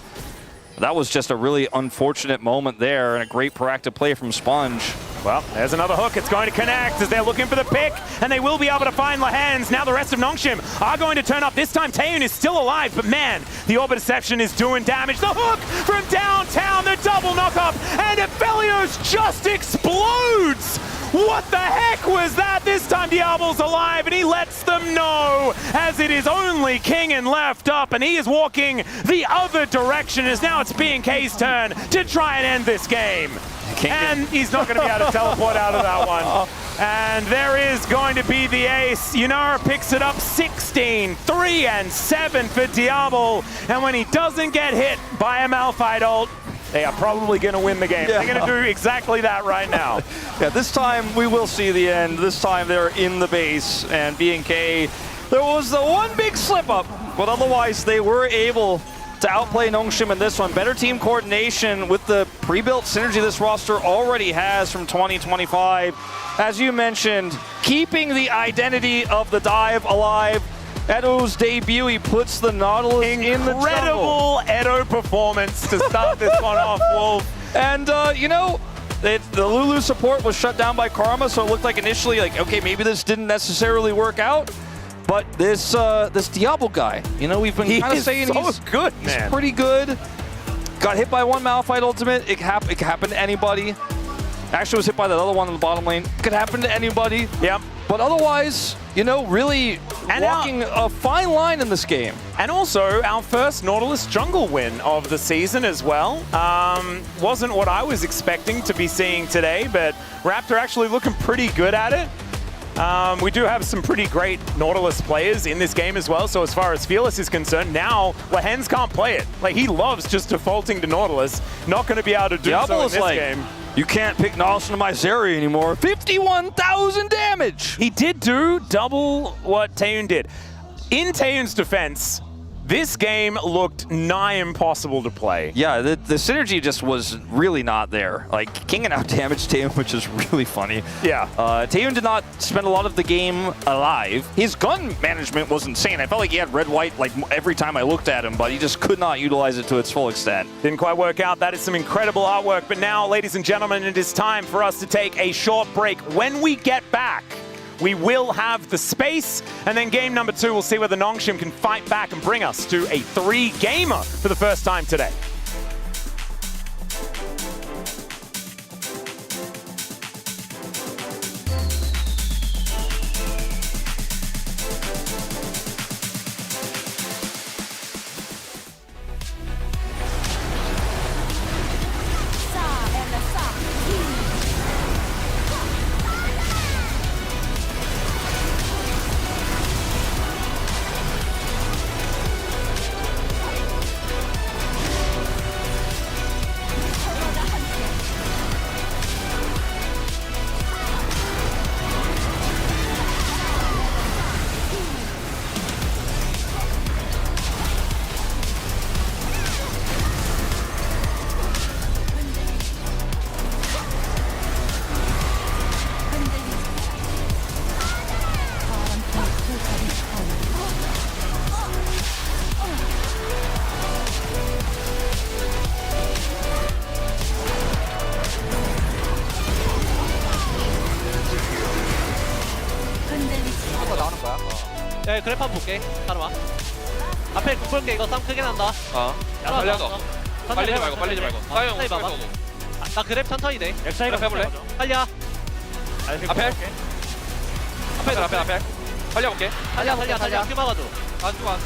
Speaker 2: That was just a really unfortunate moment there, and a great proactive play from Sponge.
Speaker 1: Well, there's another hook. It's going to connect as they're looking for the pick, and they will be able to find Lahans. Now the rest of Nongshim are going to turn up. This time, Taeun is still alive, but man, the Orb of Deception is doing damage. The hook from downtown, the double knock-up, and Aphelios just explodes! What the heck was that? This time Diablo's alive, and he lets them know, as it is only Kingen left up, and he is walking the other direction, as now it's BNK's turn to try and end this game. And he's not going to be able to teleport out of that one. And there is going to be the ace. Yunara picks it up 16, 3 and 7 for Diablo. And when he doesn't get hit by a Malphite ult, they are probably going to win the game. Yeah. They're going to do exactly that right now.
Speaker 2: Yeah, this time we will see the end. This time they're in the base, and BNK, there was the one big slip up, but otherwise they were able to outplay Nongshim in this one. Better team coordination with the pre-built synergy this roster already has from 2025. As you mentioned, keeping the identity of the dive alive. Edo's debut, he puts the Nautilus in the jungle.
Speaker 1: Incredible Edo performance to start this one off, Wolf.
Speaker 2: And, you know, the Lulu support was shut down by Karma, so it looked like initially, like, okay, maybe this didn't necessarily work out. But this Diablo guy, you know, we've been kind of saying he's
Speaker 1: good, man.
Speaker 2: He's pretty good. Got hit by one Malphite ultimate. It could happen to anybody. Actually was hit by that other one in the bottom lane. Could happen to anybody.
Speaker 1: Yep.
Speaker 2: But otherwise, you know, really walking a fine line in this game.
Speaker 1: And also, our first Nautilus jungle win of the season as well. Wasn't what I was expecting to be seeing today, but Raptor actually looking pretty good at it. We do have some pretty great Nautilus players in this game as well, so as far as Fearless is concerned, now Lehens can't play it. Like, he loves just defaulting to Nautilus, not going to be able to do so in this game.
Speaker 2: You can't pick Nautilus into my Zeri anymore. 51,000 damage!
Speaker 1: He did do double what Taeyun did. In Taeyun's defense, this game looked nigh impossible to play.
Speaker 2: Yeah, the synergy just was really not there. Like, King and out damage Taeyun, which is really funny.
Speaker 1: Yeah.
Speaker 2: Taeyun did not spend a lot of the game alive. His gun management was insane. I felt like he had red-white like every time I looked at him, but he just could not utilize it to its full extent.
Speaker 1: Didn't quite work out. That is some incredible artwork. But now, ladies and gentlemen, it is time for us to take a short break. When we get back, we will have the space, and then game number 2, we'll see whether Nongshim can fight back and bring us to a 3-gamer for the first time today.
Speaker 3: 야, 그래프 한번 볼게. 따라와. 앞에 볼게. 이거 싸움 크게 난다.
Speaker 4: 야, 살려줘. 빨리지 말고, 빨리지 말고. 사용,
Speaker 3: 천천히 봐봐.
Speaker 4: 사용.
Speaker 3: 나 그래프 천천히 돼.
Speaker 4: 엑사이로 해볼래?
Speaker 3: 살려.
Speaker 4: 앞에. 앞에. 살려볼게.
Speaker 3: 살려. 큐 막아줘.
Speaker 4: 안 죽어.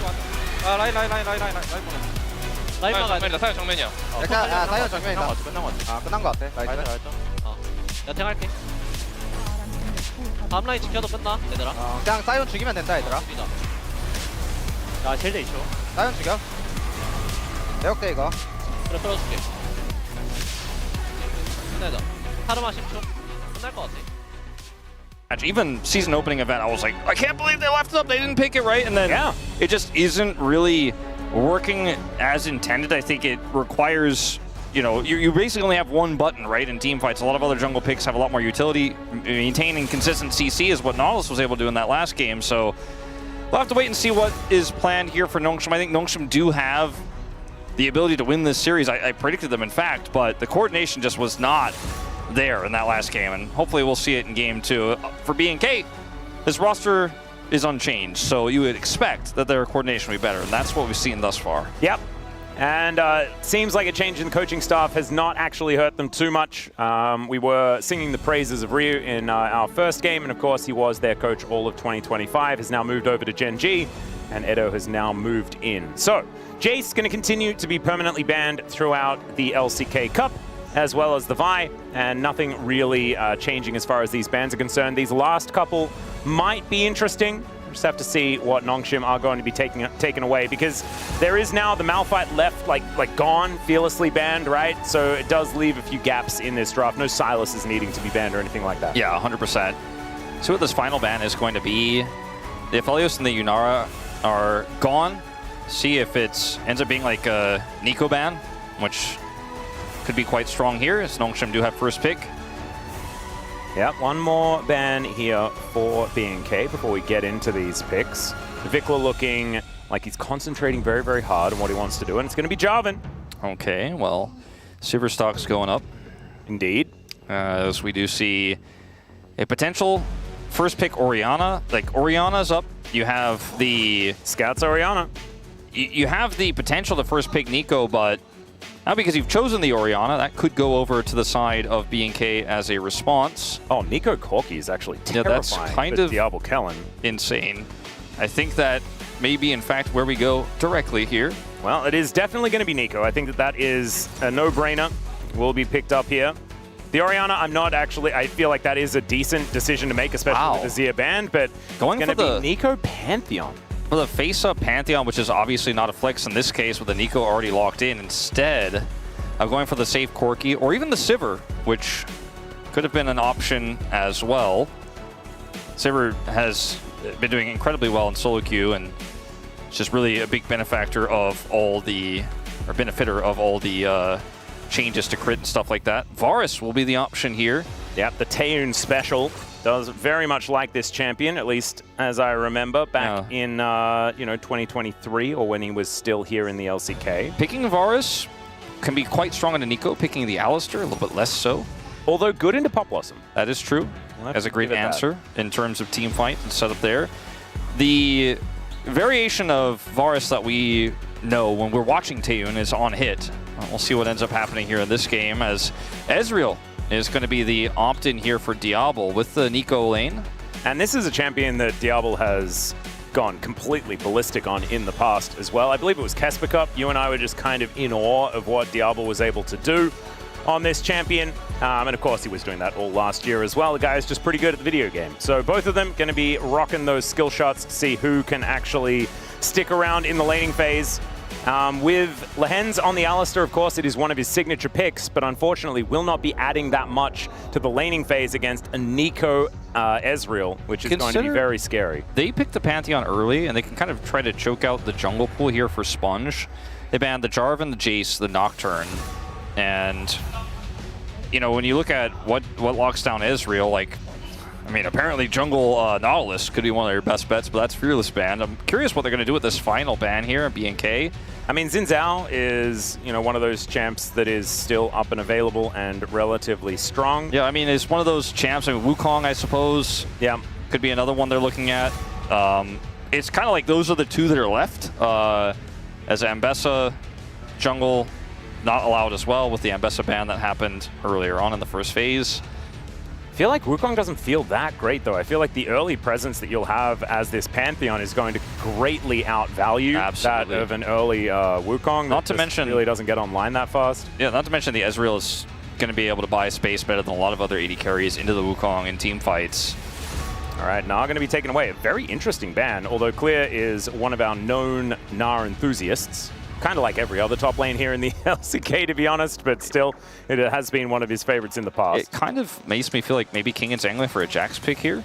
Speaker 4: 아, 라인 보내.
Speaker 3: 라인 막아야 돼.
Speaker 4: 사용 정면이야.
Speaker 5: 야, 사이언 정면이다. 끝난 거 같아. 나이스.
Speaker 3: 여탱할게. 다음 라인 지켜도 끝나, 얘들아.
Speaker 5: 그냥 사이언 죽이면 된다, 얘들아.
Speaker 3: 야, 쉴드 있죠.
Speaker 5: 사이언 죽여. 내역대 이거.
Speaker 3: 그래, 풀어줄게. 끝내자. 타르마 10초. 끝날 것 같아.
Speaker 2: Even season opening event, I was like, I can't believe they left it up. They didn't pick it right, and then it just isn't really working as intended. I think it requires, you know, you basically only have one button, right, in team fights. A lot of other jungle picks have a lot more utility. Maintaining consistent CC is what Nautilus was able to do in that last game. So we'll have to wait and see what is planned here for Nongshim. I think Nongshim do have the ability to win this series. I predicted them, in fact, but the coordination just was not there in that last game, and hopefully we'll see it in game 2. For BNK, this roster is unchanged, so you would expect that their coordination will be better, and that's what we've seen thus far.
Speaker 1: Yep. And seems like a change in the coaching staff has not actually hurt them too much. We were singing the praises of Ryu in our first game, and of course he was their coach all of 2025, has now moved over to Gen G, and Edo has now moved in. So, Jace going to continue to be permanently banned throughout the LCK Cup, as well as the Vi, and nothing really changing as far as these bans are concerned. These last couple might be interesting. We'll just have to see what Nongshim are going to be taken away, because there is now the Malphite left, like gone, fearlessly banned, right? So it does leave a few gaps in this draft. No Silas is needing to be banned or anything like that.
Speaker 2: Yeah, 100%. So what this final ban is going to be, the Aphelios and the Yunara are gone. see if it ends up being like a Nico ban, which could be quite strong here, as Nongshim do have first pick.
Speaker 1: Yep, one more ban here for BNK before we get into these picks. Vikla looking like he's concentrating very, very hard on what he wants to do, and it's going to be Jarvan.
Speaker 2: Okay, well, Silverstock's going up.
Speaker 1: Indeed.
Speaker 2: As we do see a potential first pick Orianna. Like, Orianna's up. You have the...
Speaker 1: Scouts Orianna.
Speaker 2: You have the potential to first pick Nico, but now because you've chosen the Orianna, that could go over to the side of BNK as a response.
Speaker 1: Oh, Nico Corki is actually terrifying.
Speaker 2: Yeah, that's kind of
Speaker 1: Diablo Kellen.
Speaker 2: Insane. I think that may be, in fact, where we go directly here.
Speaker 1: Well, it is definitely going to be Nico. I think that that is a no-brainer. Will be picked up here. The Orianna, I'm not actually... I feel like that is a decent decision to make, especially with the Zia band, but
Speaker 2: going
Speaker 1: it's going to be Nico Pantheon.
Speaker 2: For the face-up Pantheon, which is obviously not a flex in this case with the Nico already locked in, instead of going for the safe Corki, or even the Sivir, which could have been an option as well. Sivir has been doing incredibly well in solo queue, and it's just really a big benefactor of all the, or benefitter of all the changes to crit and stuff like that. Varus will be the option here.
Speaker 1: Yep, the Taeun special does very much like this champion, at least as I remember back in 2023, or when he was still here in the LCK.
Speaker 2: Picking Varus can be quite strong in a Nico. Picking the Alistar, a little bit less so.
Speaker 1: Although good into Pop Blossom.
Speaker 2: That is true. As a great answer in terms of team fight and setup there. The variation of Varus that we know when we're watching Taeun is on hit. We'll see what ends up happening here in this game, as Ezreal is going to be the opt-in here for Diablo with the Nico lane.
Speaker 1: And this is a champion that Diablo has gone completely ballistic on in the past as well. I believe it was Kesper Cup. You and I were just kind of in awe of what Diablo was able to do on this champion. And of course, he was doing that all last year as well. The guy is just pretty good at the video game. So both of them going to be rocking those skill shots to see who can actually stick around in the laning phase. With Lehens on the Alistar, of course, it is one of his signature picks, but unfortunately will not be adding that much to the laning phase against a Nico Ezreal, which is going to be very scary.
Speaker 2: They picked the Pantheon early, and they can kind of try to choke out the jungle pool here for Sponge. They banned the Jarvan, the Jace, the Nocturne, and you know, when you look at what locks down Ezreal, like, I mean, apparently jungle Nautilus could be one of your best bets, but that's Fearless ban. I'm curious what they're going to do with this final ban here at BNK.
Speaker 1: I mean, Xin Zhao is, one of those champs that is still up and available and relatively strong.
Speaker 2: Yeah, I mean, it's one of those champs. I mean, Wukong, I suppose.
Speaker 1: Yeah.
Speaker 2: Could be another one they're looking at. It's kind of like those are the two that are left. As Ambessa, jungle, not allowed as well with the Ambessa ban that happened earlier on in the first phase.
Speaker 1: I feel like Wukong doesn't feel that great, though. I feel like the early presence that you'll have as this Pantheon is going to greatly outvalue that of an early Wukong.
Speaker 2: Not to mention,
Speaker 1: really doesn't get online that fast.
Speaker 2: Yeah, not to mention the Ezreal is going to be able to buy space better than a lot of other AD carries into the Wukong in team fights.
Speaker 1: All right, Gnar going to be taken away. A very interesting ban, although Clear is one of our known Gnar enthusiasts. Kind of like every other top lane here in the LCK, to be honest, but still, it has been one of his favorites in the past.
Speaker 2: It kind of makes me feel like maybe Kingan's angling for a Jax pick here.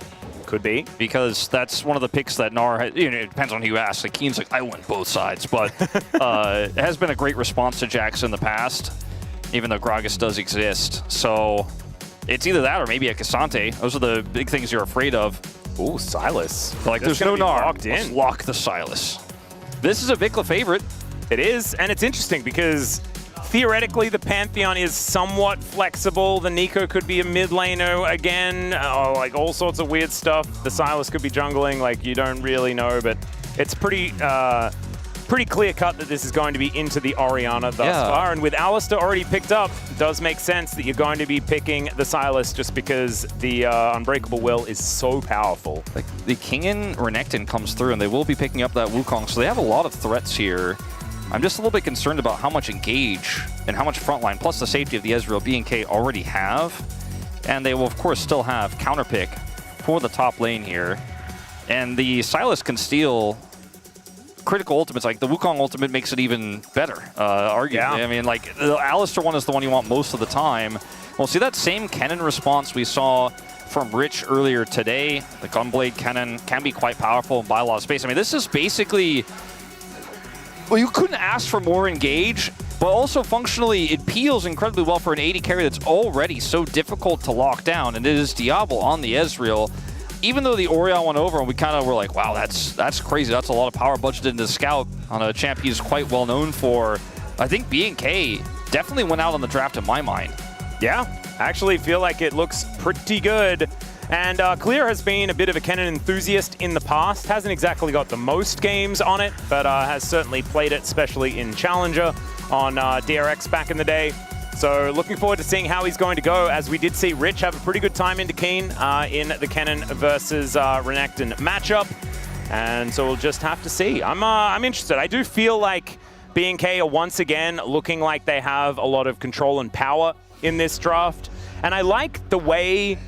Speaker 1: Could be.
Speaker 2: Because that's one of the picks that Gnar has, it depends on who you ask. Like, Keen's like, I win both sides, but it has been a great response to Jax in the past, even though Gragas does exist. So it's either that or maybe a Cassante. Those are the big things you're afraid of.
Speaker 1: Ooh, Sylas.
Speaker 2: But like, there's no Gnar. Let's lock the Sylas. This is a Vikla favorite.
Speaker 1: It is, and it's interesting because theoretically the Pantheon is somewhat flexible. The Nico could be a mid laner again, like all sorts of weird stuff. The Sylas could be jungling, like you don't really know, but it's pretty clear cut that this is going to be into the Orianna thus far. And with Alistar already picked up, it does make sense that you're going to be picking the Sylas just because the Unbreakable Will is so powerful.
Speaker 2: Like the Kingan Renekton comes through and they will be picking up that Wukong, so they have a lot of threats here. I'm just a little bit concerned about how much engage and how much frontline, plus the safety of the Ezreal BNK already have. And they will, of course, still have counterpick for the top lane here. And the Sylas can steal critical ultimates. Like the Wukong ultimate makes it even better, arguably. Yeah. I mean, like the Alistar one is the one you want most of the time. We'll see that same Kennen response we saw from Rich earlier today. The Gunblade Kennen can be quite powerful and buy a lot of space. I mean, this is basically Well, you couldn't ask for more engage, but also functionally it peels incredibly well for an AD carry that's already so difficult to lock down, and it is Diablo on the Ezreal. Even though the Orion went over and we kind of were like, wow, that's crazy. That's a lot of power budgeted into Scout on a champ he's quite well known for. I think B&K definitely went out on the draft in my mind.
Speaker 1: Yeah, actually feel like it looks pretty good. And Clear has been a bit of a Kennen enthusiast in the past. Hasn't exactly got the most games on it, but has certainly played it, especially in Challenger on DRX back in the day. So looking forward to seeing how he's going to go, as we did see Rich have a pretty good time into Keen in the Kennen versus Renekton matchup. And so we'll just have to see. I'm interested. I do feel like B&K are once again looking like they have a lot of control and power in this draft. And I like the way...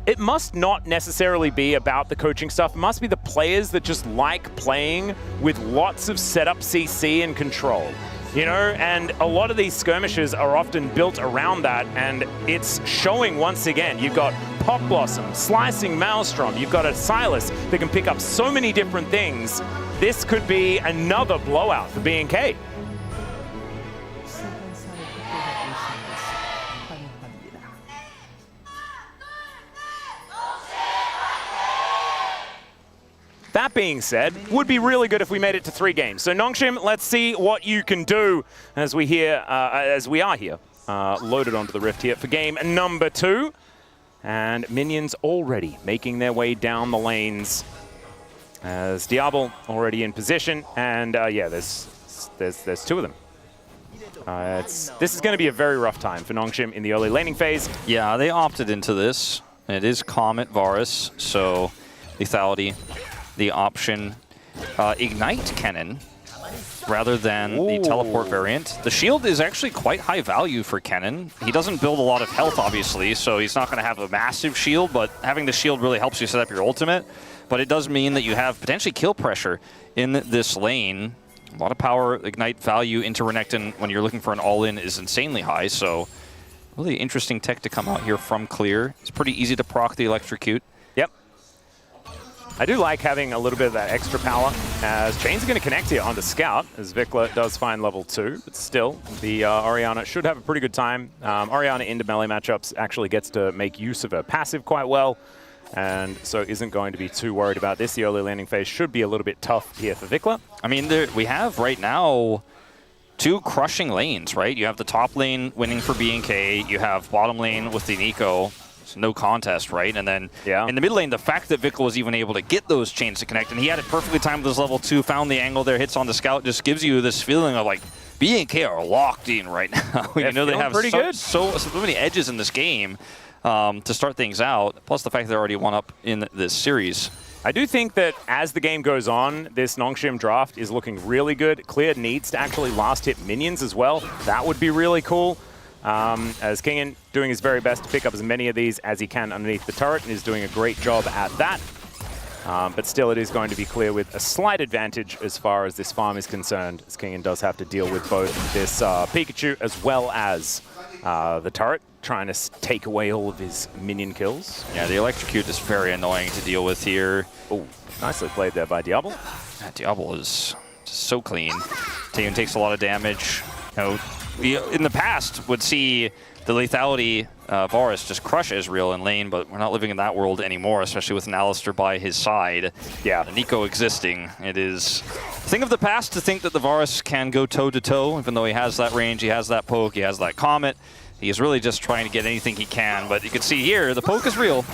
Speaker 1: it must not necessarily be about the coaching stuff. It must be the players that just like playing with lots of setup CC and control. You know, and a lot of these skirmishes are often built around that, and it's showing once again. You've got Pop Blossom, Slicing Maelstrom, you've got a Silas that can pick up so many different things. This could be another blowout for B&K. That being said, would be really good if we made it to 3 games. So Nongshim, let's see what you can do as we are here, loaded onto the Rift here for game number 2. And minions already making their way down the lanes. As Diablo already in position, and yeah, there's 2 of them. This is going to be a very rough time for Nongshim in the early laning phase.
Speaker 2: Yeah, they opted into this. It is Comet Varus, so lethality. The option, Ignite Kennen, rather than the teleport variant. The shield is actually quite high value for Kennen. He doesn't build a lot of health, obviously, so he's not going to have a massive shield, but having the shield really helps you set up your ultimate. But it does mean that you have potentially kill pressure in this lane. A lot of power, Ignite value into Renekton when you're looking for an all-in is insanely high, so really interesting tech to come out here from Clear. It's pretty easy to proc the Electrocute.
Speaker 1: Yep. I do like having a little bit of that extra power, as Chain's going to connect here onto Scout, as Vikla does find level 2, but still, the Orianna should have a pretty good time. Orianna into melee matchups actually gets to make use of her passive quite well, and so isn't going to be too worried about this. The early landing phase should be a little bit tough here for Vikla.
Speaker 2: I mean, we have right now 2 crushing lanes, right? You have the top lane winning for B&K, you have bottom lane with the Nico. No contest, right? And then in the mid lane, the fact that Vikla was even able to get those chains to connect, and he had it perfectly timed with his level 2, found the angle there, hits on the Scout, just gives you this feeling of like B&K are locked in right now. You know, they have so many edges in this game to start things out, plus the fact they're already 1-up in this series.
Speaker 1: I do think that as the game goes on, this Nongshim draft is looking really good. Clear needs to actually last hit minions as well. That would be really cool. As Kingen doing his very best to pick up as many of these as he can underneath the turret, and is doing a great job at that. But still, it is going to be Clear with a slight advantage as far as this farm is concerned, as Kingen does have to deal with both this Pikachu as well as the turret, trying to take away all of his minion kills.
Speaker 2: Yeah, the Electrocute is very annoying to deal with here.
Speaker 1: Oh, nicely played there by Diablo.
Speaker 2: Yeah, Diablo is just so clean. Team takes a lot of damage. You know, we, in the past, would see the lethality Varus just crush Ezreal in lane, but we're not living in that world anymore, especially with an Alistar by his side.
Speaker 1: Yeah.
Speaker 2: The Nico existing. It is a thing of the past to think that the Varus can go toe-to-toe, even though he has that range, he has that poke, he has that Comet. He's really just trying to get anything he can, but you can see here, the poke is real.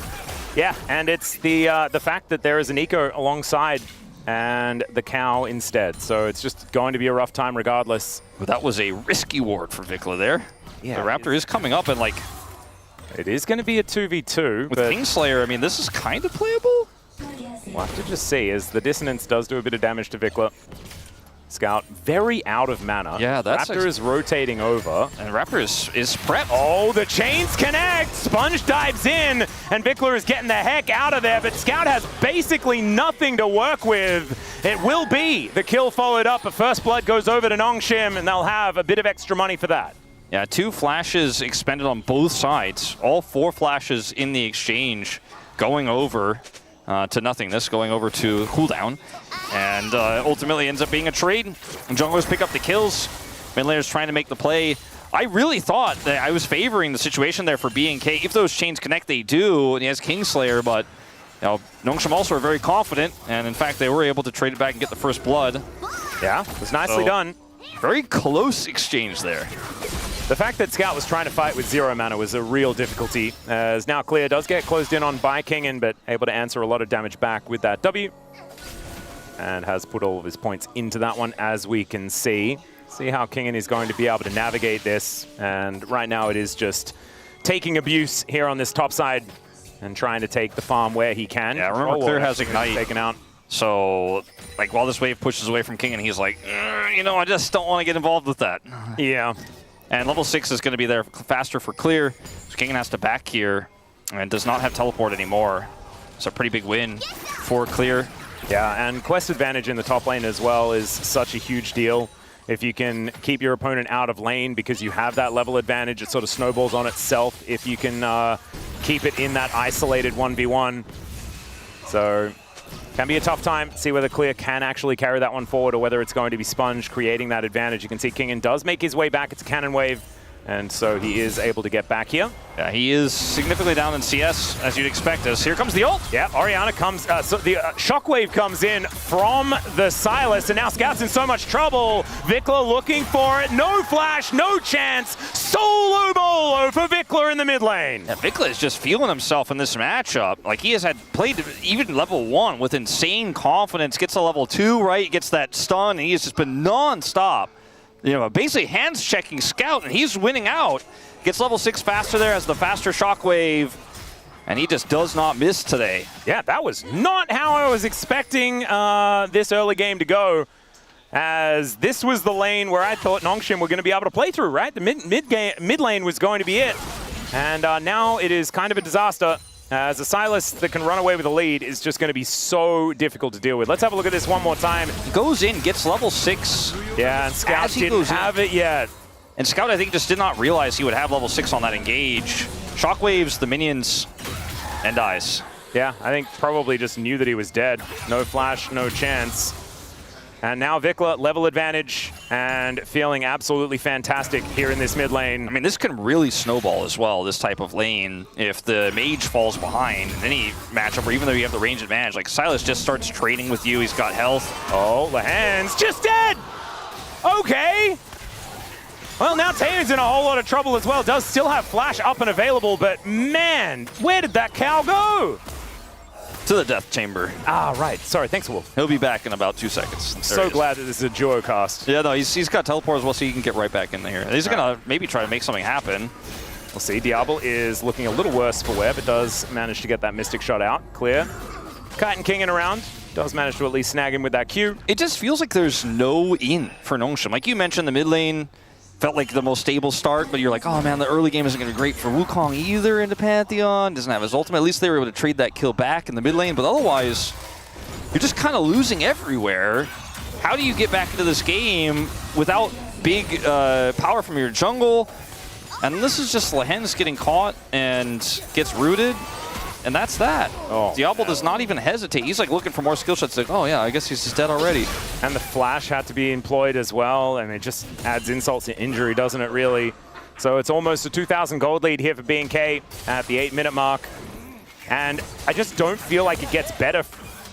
Speaker 1: Yeah, and it's the fact that there is an Eco alongside and the cow instead. So it's just going to be a rough time regardless.
Speaker 2: But that was a risky ward for Vikla there.
Speaker 1: Yeah,
Speaker 2: the Raptor is coming up and like...
Speaker 1: It is going to be a 2v2.
Speaker 2: With Kingslayer, I mean, this is kind of playable.
Speaker 1: We'll have to just see, as the Dissonance does do a bit of damage to Vikla. Scout very out of mana.
Speaker 2: Yeah, that's...
Speaker 1: Raptor is rotating over.
Speaker 2: And Raptor is prepped.
Speaker 1: Oh, the chains connect! Sponge dives in, and Vikla is getting the heck out of there, but Scout has basically nothing to work with. It will be the kill followed up. A first blood goes over to Nongshim, and they'll have a bit of extra money for that.
Speaker 2: Yeah, 2 flashes expended on both sides. All 4 flashes in the exchange going over to nothing. This going over to cooldown. And ultimately ends up being a trade. Junglers pick up the kills. Mid laners trying to make the play. I really thought that I was favoring the situation there for BNK. If those chains connect, they do, and he has Kingslayer, but you know, Nongshim also are very confident, and in fact, they were able to trade it back and get the first blood.
Speaker 1: Yeah, it was nicely done.
Speaker 2: Very close exchange there.
Speaker 1: The fact that Scout was trying to fight with 0 mana was a real difficulty, as now Clear does get closed in on by Kingen, but able to answer a lot of damage back with that W. And has put all of his points into that one, as we can see. See how Kingen is going to be able to navigate this. And right now it is just taking abuse here on this top side and trying to take the farm where he can.
Speaker 2: Yeah, remember Clear has Ignite.
Speaker 1: Taken out.
Speaker 2: So, like, while this wave pushes away from Kingen, he's like, you know, I just don't want to get involved with that.
Speaker 1: Yeah.
Speaker 2: And level 6 is going to be there faster for Clear. So Kingen has to back here and does not have teleport anymore. It's a pretty big win for Clear.
Speaker 1: Yeah, and quest advantage in the top lane as well is such a huge deal. If you can keep your opponent out of lane because you have that level advantage, it sort of snowballs on itself if you can keep it in that isolated 1v1. So, can be a tough time. See whether Clear can actually carry that one forward or whether it's going to be Sponge creating that advantage. You can see Kingen does make his way back. It's a cannon wave. And so he is able to get back here.
Speaker 2: Yeah, he is significantly down in CS, as you'd expect us. Here comes the ult.
Speaker 1: Yeah, Orianna comes, so the Shockwave comes in from the Silas, and now Scout's in so much trouble. Vikla looking for it. No flash, no chance. Solo bolo for Vikla in the mid lane.
Speaker 2: Yeah, Vikla is just feeling himself in this matchup. Like, he has had played even level 1 with insane confidence. Gets to level 2, right? Gets that stun, and he has just been non-stop. You know, basically hands checking Scout, and he's winning out. Gets level 6 faster there as the faster Shockwave, and he just does not miss today.
Speaker 1: Yeah, that was not how I was expecting this early game to go, as this was the lane where I thought Nongshim were going to be able to play through, right? The mid lane was going to be it, and now it is kind of a disaster. As a Silas that can run away with a lead is just going to be so difficult to deal with. Let's have a look at this one more time.
Speaker 2: He goes in, gets level 6.
Speaker 1: Yeah, and Scout didn't have it yet.
Speaker 2: And Scout, I think, just did not realize he would have level 6 on that engage. Shockwaves the minions and dies.
Speaker 1: Yeah, I think probably just knew that he was dead. No flash, no chance. And now Vikla, level advantage, and feeling absolutely fantastic here in this mid lane.
Speaker 2: I mean, this can really snowball as well, this type of lane, if the mage falls behind in any matchup, or even though you have the range advantage. Like, Silas just starts trading with you, he's got health.
Speaker 1: Oh, Lehan's just dead! Okay! Well, now Taylor's in a whole lot of trouble as well. Does still have flash up and available, but man, where did that cow go?
Speaker 2: To the death chamber.
Speaker 1: Ah, right. Sorry, thanks, Wolf.
Speaker 2: He'll be back in about 2 seconds.
Speaker 1: So glad that this is a duo cast.
Speaker 2: Yeah, no, he's got teleport as well, so he can get right back in there. He's going to maybe try to make something happen.
Speaker 1: We'll see. Diablo is looking a little worse for wear, but does manage to get that Mystic shot out. Clear. Kite and Kingen around. Does manage to at least snag him with that Q.
Speaker 2: It just feels like there's no in for Nongshim. Like you mentioned, the mid lane felt like the most stable start, but you're like, oh man, the early game isn't going to be great for Wukong either in the Pantheon. Doesn't have his ultimate. At least they were able to trade that kill back in the mid lane, but otherwise, you're just kind of losing everywhere. How do you get back into this game without big power from your jungle? And this is just Lehen's getting caught and gets rooted, and that's that.
Speaker 1: Oh.
Speaker 2: Diablo does not even hesitate. He's like looking for more skill shots. Like, oh yeah, I guess he's just dead already.
Speaker 1: And the flash had to be employed as well, and it just adds insult to injury, doesn't it, really? So it's almost a 2,000 gold lead here for BNK at the 8-minute mark. And I just don't feel like it gets better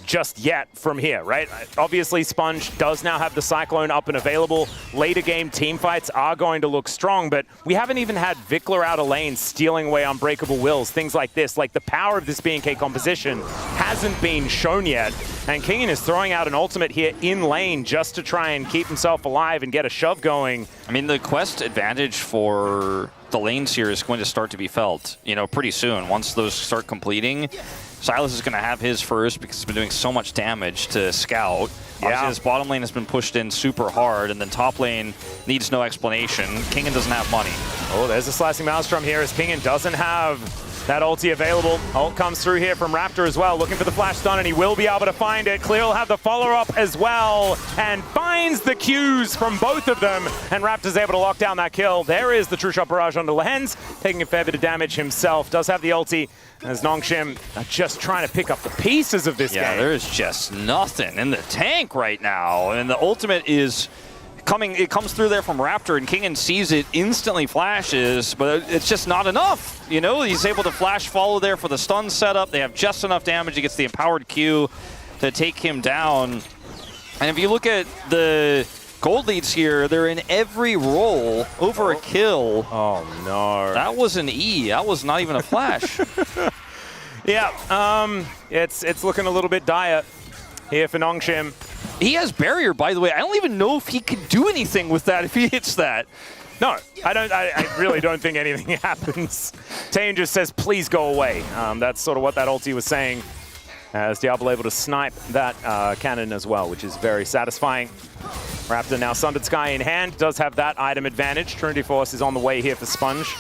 Speaker 1: just yet from here, right? Obviously, Sponge does now have the Cyclone up and available. Later game team fights are going to look strong, but we haven't even had Vikla out of lane stealing away Unbreakable Wills, things like this. Like, the power of this BNK composition hasn't been shown yet, and Kingen is throwing out an ultimate here in lane just to try and keep himself alive and get a shove going.
Speaker 2: I mean, the quest advantage for the lanes here is going to start to be felt, you know, pretty soon. Once those start completing, Silas is going to have his first because he's been doing so much damage to Scout.
Speaker 1: Yeah.
Speaker 2: Obviously, this bottom lane has been pushed in super hard, and then top lane needs no explanation. Kingen doesn't have money.
Speaker 1: Oh, there's a Slicing Maelstrom here as Kingen doesn't have that ulti available. Ult comes through here from Raptor as well, looking for the flash stun, and he will be able to find it. Clear will have the follow-up as well, and finds the Qs from both of them, and Raptor's able to lock down that kill. There is the True Shot Barrage onto Lehen's, taking a fair bit of damage himself. Does have the ulti, as Nongshim are just trying to pick up the pieces of this game.
Speaker 2: Yeah, there's just nothing in the tank right now, and the ultimate is it comes through there from Raptor, and Kingen sees it, instantly flashes, but it's just not enough. You know, he's able to flash follow there for the stun setup. They have just enough damage. He gets the empowered Q to take him down. And if you look at the gold leads here, they're in every roll over a kill.
Speaker 1: Oh, no.
Speaker 2: That was an E. That was not even a flash.
Speaker 1: Yeah, it's looking a little bit dire here for Nongshim.
Speaker 2: He has barrier, by the way. I don't even know if he could do anything with that if he hits that.
Speaker 1: No, I really don't think anything happens. Taeyeon just says, please go away. That's sort of what that ulti was saying. As Diablo able to snipe that cannon as well, which is very satisfying. Raptor now Sundered Sky in hand, does have that item advantage. Trinity Force is on the way here for Sponge.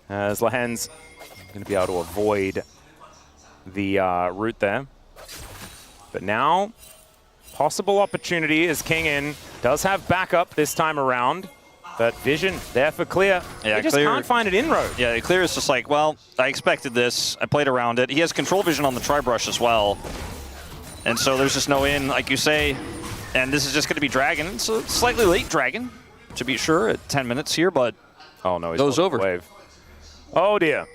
Speaker 1: As Lahen's going to be able to avoid the route there. But now, possible opportunity as Kingen does have backup this time around. But vision there for Clear.
Speaker 2: Yeah,
Speaker 1: they just
Speaker 2: Clear
Speaker 1: can't find an inroad.
Speaker 2: Yeah, Clear is just like, well, I expected this. I played around it. He has control vision on the tri-brush as well. And so there's just no in, like you say. And this is just going to be Dragon. It's a slightly late Dragon, to be sure, at 10 minutes here, but
Speaker 1: oh no, he's
Speaker 2: goes over.
Speaker 1: Wave. Oh dear.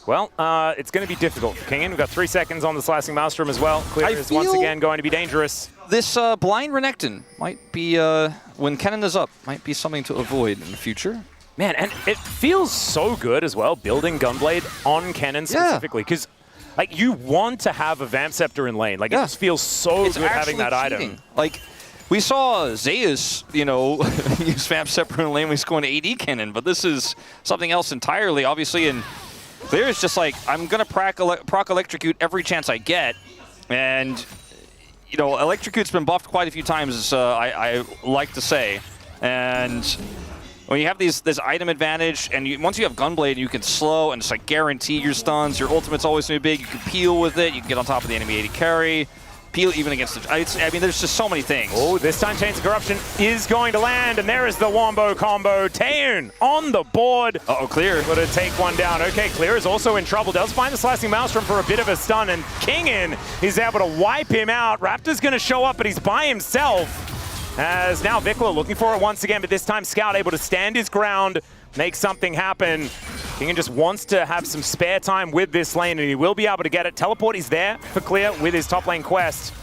Speaker 1: Well, it's going to be difficult for Kingen. We've got 3 seconds on the Slicing Maelstrom as well. Clear is once again going to be dangerous.
Speaker 2: This blind Renekton might be, when Kennen is up, might be something to avoid in the future.
Speaker 1: Man, and it feels so good as well, building Gunblade on Kennen specifically, because like you want to have a Vamp Scepter in lane. Like it just feels so good having that item.
Speaker 2: Like we saw Zeus, you know, use Vamp Scepter in lane when he's going to AD Kennen, but this is something else entirely, obviously, and Clear is just like, I'm going to proc Electrocute every chance I get, and you know, Electrocute's been buffed quite a few times, I like to say, and when you have this item advantage, and once you have Gunblade, you can slow and just like guarantee your stuns. Your ultimate's always going to be big. You can peel with it. You can get on top of the enemy AD carry. Peel even against the... I mean, there's just so many things.
Speaker 1: Oh, this time Chains of Corruption is going to land, and there is the Wombo combo. Taeyeon on the board.
Speaker 2: Uh-oh, Clear.
Speaker 1: Able to take one down. Okay, Clear is also in trouble. Does find the Slicing Maelstrom for a bit of a stun, and Kingen is able to wipe him out. Raptor's going to show up, but he's by himself. As now Vikla looking for it once again, but this time Scout able to stand his ground, make something happen. Kingen just wants to have some spare time with this lane, and he will be able to get it. Teleport is there for Clear with his top lane quest.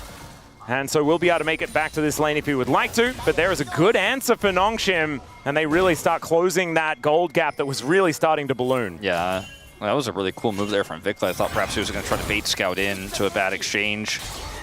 Speaker 1: And so we'll be able to make it back to this lane if he would like to, but there is a good answer for Nongshim, and they really start closing that gold gap that was really starting to balloon.
Speaker 2: Yeah, that was a really cool move there from Vikla. I thought perhaps he was going to try to bait Scout in to a bad exchange.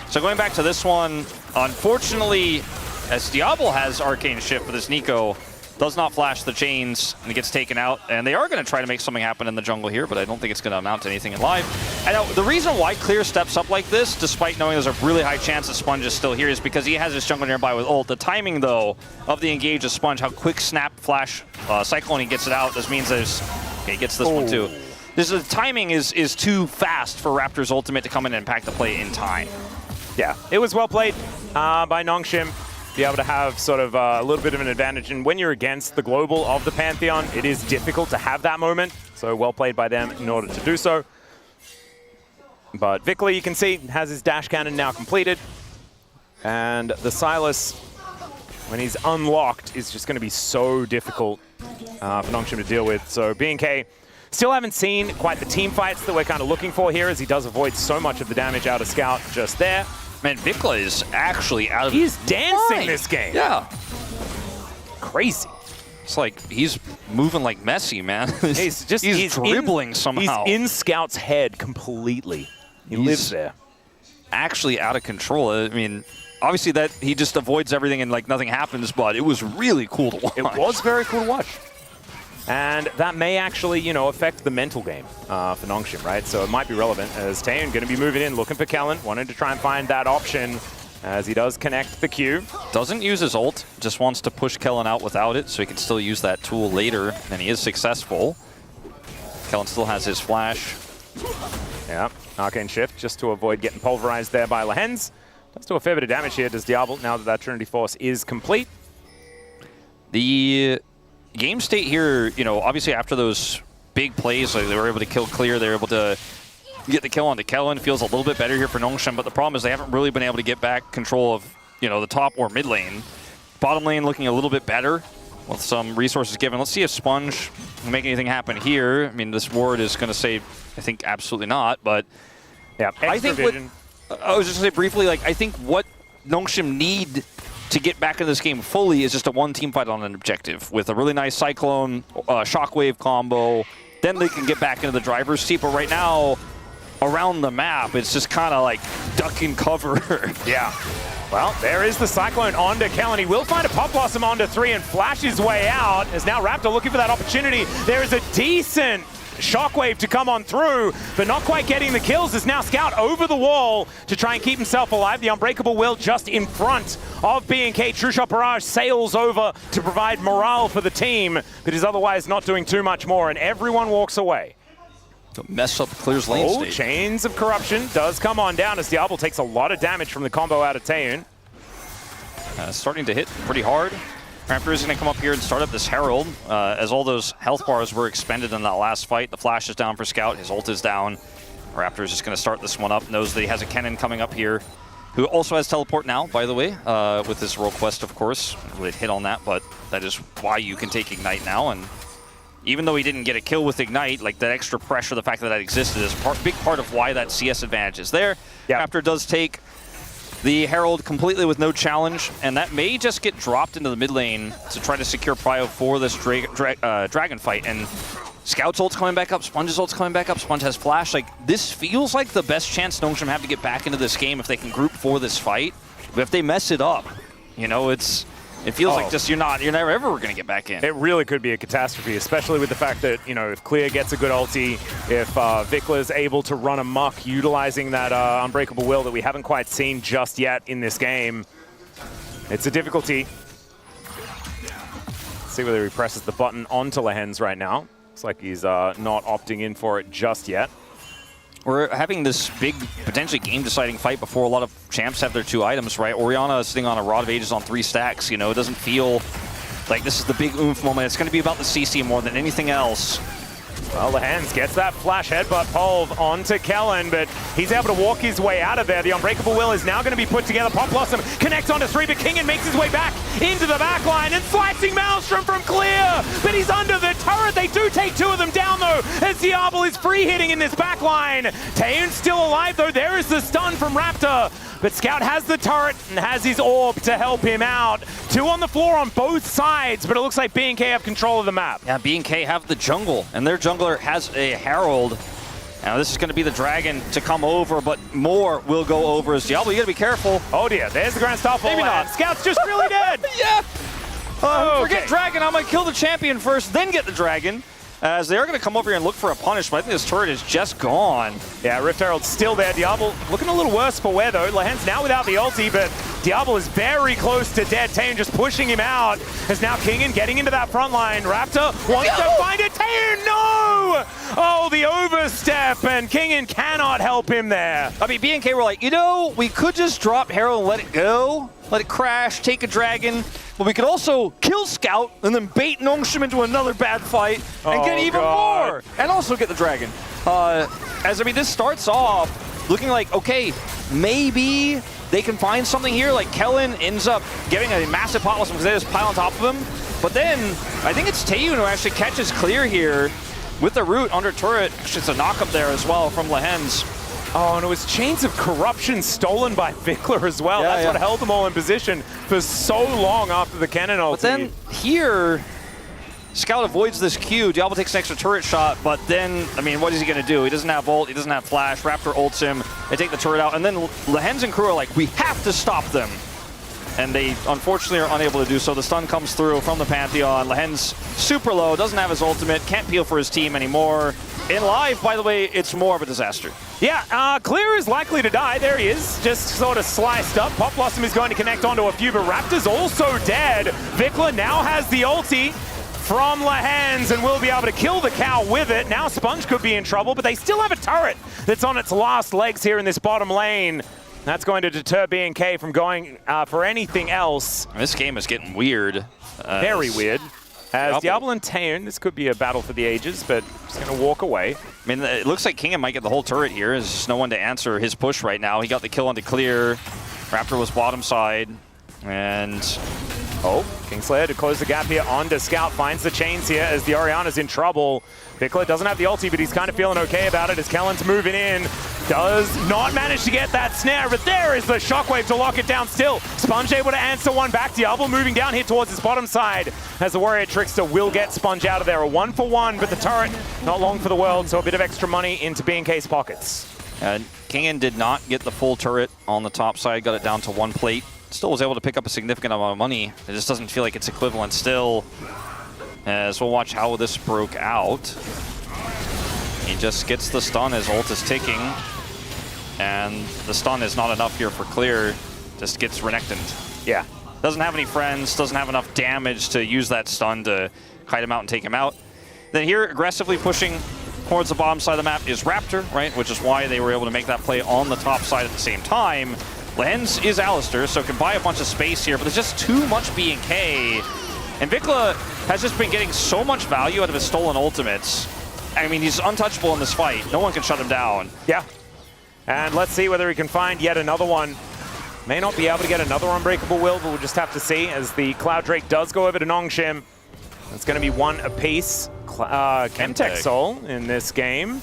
Speaker 2: So going back to this one, unfortunately, as Diablo has Arcane Shift for this Nico, does not flash the chains, and it gets taken out. And they are going to try to make something happen in the jungle here, but I don't think it's going to amount to anything in live. And the reason why Clear steps up like this, despite knowing there's a really high chance that Sponge is still here, is because he has his jungle nearby with ult. The timing, though, of the engage of Sponge, how quick snap, flash, Cyclone, he gets it out. This means there's... Okay, he gets this one, too. The timing is too fast for Raptor's ultimate to come in and impact the play in time.
Speaker 1: Yeah, it was well played by Nongshim. Be able to have sort of a little bit of an advantage, and when you're against the global of the Pantheon, it is difficult to have that moment, so well played by them in order to do so. But Vikla, you can see, has his dash cannon now completed, and the Sylas, when he's unlocked, is just going to be so difficult for Nongshim to deal with. So B&K still haven't seen quite the team fights that we're kind of looking for here, as he does avoid so much of the damage out of Scout just there.
Speaker 2: Man, Vikla is actually out of...
Speaker 1: He's dancing this game.
Speaker 2: Yeah.
Speaker 1: Crazy.
Speaker 2: It's like he's moving like Messi, man.
Speaker 1: He's
Speaker 2: dribbling somehow.
Speaker 1: He's in Scout's head completely. He lives there.
Speaker 2: Actually out of control. I mean, obviously that he just avoids everything and like nothing happens, but it was really cool to watch.
Speaker 1: It was very cool to watch. And that may actually, you know, affect the mental game for Nongshim, right? So it might be relevant, as Taeyeon going to be moving in, looking for Kellen, wanting to try and find that option as he does connect the Q.
Speaker 2: Doesn't use his ult, just wants to push Kellen out without it, so he can still use that tool later, and he is successful. Kellen still has his flash.
Speaker 1: Yeah, Arcane Shift, just to avoid getting pulverized there by Lahen's. Does do a fair bit of damage here, does Diablo, now that that Trinity Force is complete.
Speaker 2: The game state here, you know, obviously after those big plays, like they were able to kill Clear, they were able to get the kill onto Kellen. Feels a little bit better here for Nongshim, but the problem is they haven't really been able to get back control of, you know, the top or mid lane. Bottom lane looking a little bit better with some resources given. Let's see if Sponge can make anything happen here. I mean, this ward is going to say, I think, absolutely not. But
Speaker 1: yeah,
Speaker 2: I think what, I was just going to say briefly, like, I think what Nongshim need to get back into this game fully is just a one-team fight on an objective with a really nice Cyclone, Shockwave combo. Then they can get back into the driver's seat. But right now, around the map, it's just kind of like duck and cover.
Speaker 1: Yeah. Well, there is the Cyclone onto Kellen. He will find a Pop Blossom onto 3 and flash his way out. As now Raptor looking for that opportunity. There is a decent Shockwave to come on through, but not quite getting the kills. As now Scout over the wall to try and keep himself alive. The Unbreakable Will just in front of BNK. True Shot Barrage sails over to provide morale for the team, but is otherwise not doing too much more, and everyone walks away.
Speaker 2: Mess up Clear's lane state.
Speaker 1: Chains of Corruption does come on down as Diablo takes a lot of damage from the combo out of Taeun.
Speaker 2: Starting to hit pretty hard. Raptor is going to come up here and start up this Herald. As all those health bars were expended in that last fight, the flash is down for Scout, his ult is down. Raptor is just going to start this one up, knows that he has a Kennen coming up here, who also has teleport now, by the way, with his role quest, of course. Really hit on that, but that is why you can take Ignite now. And even though he didn't get a kill with Ignite, like that extra pressure, the fact that that existed is a big part of why that CS advantage is there.
Speaker 1: Yeah.
Speaker 2: Raptor does take the Herald completely with no challenge, and that may just get dropped into the mid lane to try to secure prio for this dragon fight. And Scout's ult's coming back up, Sponge's ult's coming back up, Sponge has flash. Like, this feels like the best chance Nongshim have to get back into this game if they can group for this fight. But if they mess it up, you know, it feels like just you're never ever going to get back in.
Speaker 1: It really could be a catastrophe, especially with the fact that, you know, if Clear gets a good ulti, if Vikla is able to run amok utilizing that Unbreakable Will that we haven't quite seen just yet in this game, it's a difficulty. Let's see whether he presses the button onto Lehens right now. Looks like he's not opting in for it just yet.
Speaker 2: We're having this big, potentially game-deciding fight before a lot of champs have their 2 items, right? Orianna is sitting on a Rod of Ages on 3 stacks. You know, it doesn't feel like this is the big oomph moment. It's going to be about the CC more than anything else.
Speaker 1: Well, Lehens gets that flash headbutt pulve onto Kellen, but he's able to walk his way out of there. The Unbreakable Will is now going to be put together. Pop Blossom connects onto 3, but Kingen makes his way back into the back line and slicing Maelstrom from Clear, but he's under the turret. They do take 2 of them down, though, as Diablo is free hitting in this back line. Taeun's still alive, though. There is the stun from Raptor, but Scout has the turret and has his orb to help him out. 2 on the floor on both sides, but it looks like BNK have control of the map.
Speaker 2: Yeah, BNK have the jungle, and their jungler has a Herald. Now this is going to be the dragon to come over, but more will go over as Diablo. You got to be careful.
Speaker 1: Oh dear, there's the Grand Starfall.
Speaker 2: Maybe not.
Speaker 1: Scout's just really dead.
Speaker 2: Yeah.
Speaker 1: Okay.
Speaker 2: Forget dragon. I'm going to kill the champion first, then get the dragon. As they are going to come over here and look for a punish, but I think this turret is just gone.
Speaker 1: Yeah, Rift Herald's still there. Diablo looking a little worse for wear, though. Lehens now without the ulti, but Diablo is very close to dead. Taeun just pushing him out. As now Kingen getting into that front line. Raptor wants to find it. Taeun, no! Oh, the overstep, and Kingen cannot help him there.
Speaker 2: I mean, BNK were like, you know, we could just drop Herald and let it go. Let it crash, take a dragon, but we could also kill Scout and then bait Nongshim into another bad fight and get even more, and also get the dragon. As I mean, this starts off looking like, okay, maybe they can find something here. Like Kellen ends up getting a massive pot because they just pile on top of him. But then I think it's Taeun who actually catches Clear here with the root under turret. Actually, it's a knock up there as well from Lehens.
Speaker 1: Oh, and it was Chains of Corruption stolen by Vikla as well. That's what held them all in position for so long after the cannon ulti.
Speaker 2: But then here, Scout avoids this Q. Diablo takes an extra turret shot, but then, I mean, what is he going to do? He doesn't have ult, he doesn't have flash. Raptor ults him, they take the turret out, and then Lehens and crew are like, we have to stop them. And they, unfortunately, are unable to do so. The stun comes through from the Pantheon. Lehens super low, doesn't have his ultimate, can't peel for his team anymore. In live, by the way, it's more of a disaster.
Speaker 1: Yeah, Clear is likely to die. There he is, just sort of sliced up. Pop Blossom is going to connect onto a few, but Raptor's also dead. Vikla now has the ulti from Lehens and will be able to kill the cow with it. Now Sponge could be in trouble, but they still have a turret that's on its last legs here in this bottom lane. That's going to deter BNK from going for anything else.
Speaker 2: This game is getting weird.
Speaker 1: Very weird. As Diablo and Taeun, this could be a battle for the ages, but just going to walk away.
Speaker 2: I mean, it looks like Kingen might get the whole turret here. There's just no one to answer his push right now. He got the kill onto Clear. Raptor was bottom side. And
Speaker 1: Oh, Kingslayer to close the gap here onto Scout, finds the chains here as the Orianna's in trouble. Vickler doesn't have the ulti, but he's kind of feeling okay about it as Kellen's moving in. Does not manage to get that snare, but there is the shockwave to lock it down still. Sponge able to answer one back. Diablo moving down here towards his bottom side as the Warrior Trickster will get Sponge out of there. A 1-for-1, but the turret not long for the world, so a bit of extra money into BNK's pockets.
Speaker 2: And Kingen did not get the full turret on the top side, got it down to 1 plate. Still was able to pick up a significant amount of money. It just doesn't feel like it's equivalent still. As we'll watch how this broke out. He just gets the stun as ult is ticking. And the stun is not enough here for clear. Just gets Renektoned.
Speaker 1: Yeah.
Speaker 2: Doesn't have any friends, doesn't have enough damage to use that stun to kite him out and take him out. Then here, aggressively pushing towards the bottom side of the map is Raptor, right? Which is why they were able to make that play on the top side at the same time. Lens is Alistar, so can buy a bunch of space here, but there's just too much B&K. And Vikla has just been getting so much value out of his stolen ultimates. I mean, he's untouchable in this fight. No one can shut him down.
Speaker 1: Yeah. And let's see whether he can find yet another one. May not be able to get another Unbreakable Will, but we'll just have to see as the Cloud Drake does go over to Nongshim. It's going to be one apiece. Chemtech Soul in this game.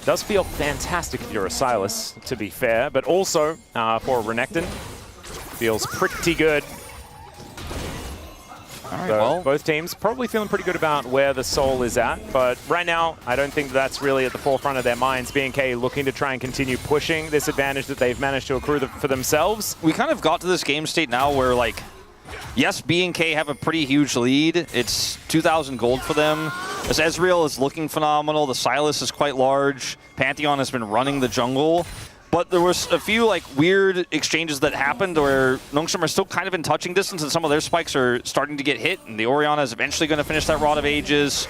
Speaker 1: Does feel fantastic if you're a Sylas, to be fair, but also for a Renekton, feels pretty good.
Speaker 2: All right,
Speaker 1: So
Speaker 2: well,
Speaker 1: both teams probably feeling pretty good about where the Soul is at, but right now, I don't think that's really at the forefront of their minds. BNK looking to try and continue pushing this advantage that they've managed to accrue for themselves.
Speaker 2: we kind of got to this game state now where, like, yes, B&K have a pretty huge lead. It's 2,000 gold for them. As Ezreal is looking phenomenal, the Sylas is quite large. Pantheon has been running the jungle. But there was a few like weird exchanges that happened where Nongshim are still kind of in touching distance and some of their spikes are starting to get hit. And the Orianna is eventually going to finish that Rod of Ages.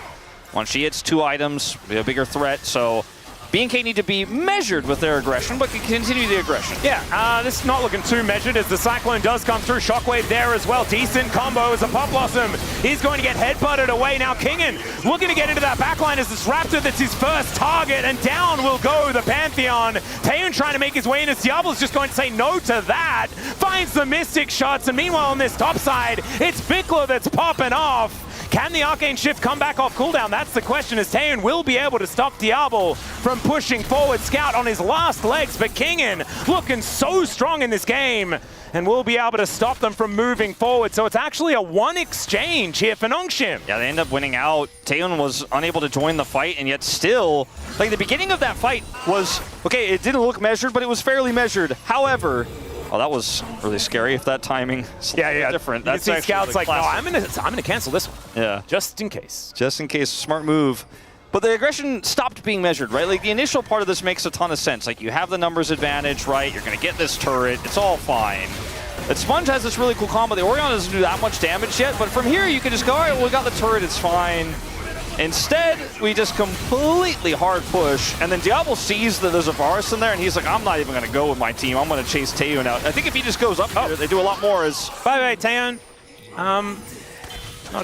Speaker 2: Once she hits 2 items, be a bigger threat. So B&K need to be measured with their aggression, but can continue the aggression.
Speaker 1: Yeah, this is not looking too measured as the Cyclone does come through. Shockwave there as well. Decent combo as a Pop Blossom. He's going to get headbutted away. Now Kingen looking to get into that backline as this Raptor that's his first target, and down will go the Pantheon. Taeun trying to make his way in as Diablo's just going to say no to that. Finds the Mystic shots, and meanwhile on this top side, it's Vikla that's popping off. Can the Arcane Shift come back off cooldown? That's the question, as Taeun will be able to stop Diablo from pushing forward. Scout on his last legs, but Kingen looking so strong in this game and will be able to stop them from moving forward. So it's actually a 1 exchange here for Nongshim.
Speaker 2: Yeah, they end up winning out. Taeun was unable to join the fight, and yet still, like the beginning of that fight was, okay, it didn't look measured, but it was fairly measured. However, oh, that was really scary if that timing is different.
Speaker 1: You
Speaker 2: That's
Speaker 1: can see Scout's like, no,
Speaker 2: classic.
Speaker 1: I'm gonna cancel this one.
Speaker 2: Yeah.
Speaker 1: Just in case.
Speaker 2: Just in case, smart move. But the aggression stopped being measured, right? Like the initial part of this makes a ton of sense. Like you have the numbers advantage, right? You're gonna get this turret, it's all fine. But Sponge has this really cool combo. The Orianna doesn't do that much damage yet, but from here you can just go, all right, well, we got the turret, it's fine. Instead, we just completely hard push, and then Diablo sees that there's a Varus in there, and he's like, I'm not even going to go with my team. I'm going to chase Taeun out. I think if he just goes up here, they do a lot more.
Speaker 1: By the way, Taeun,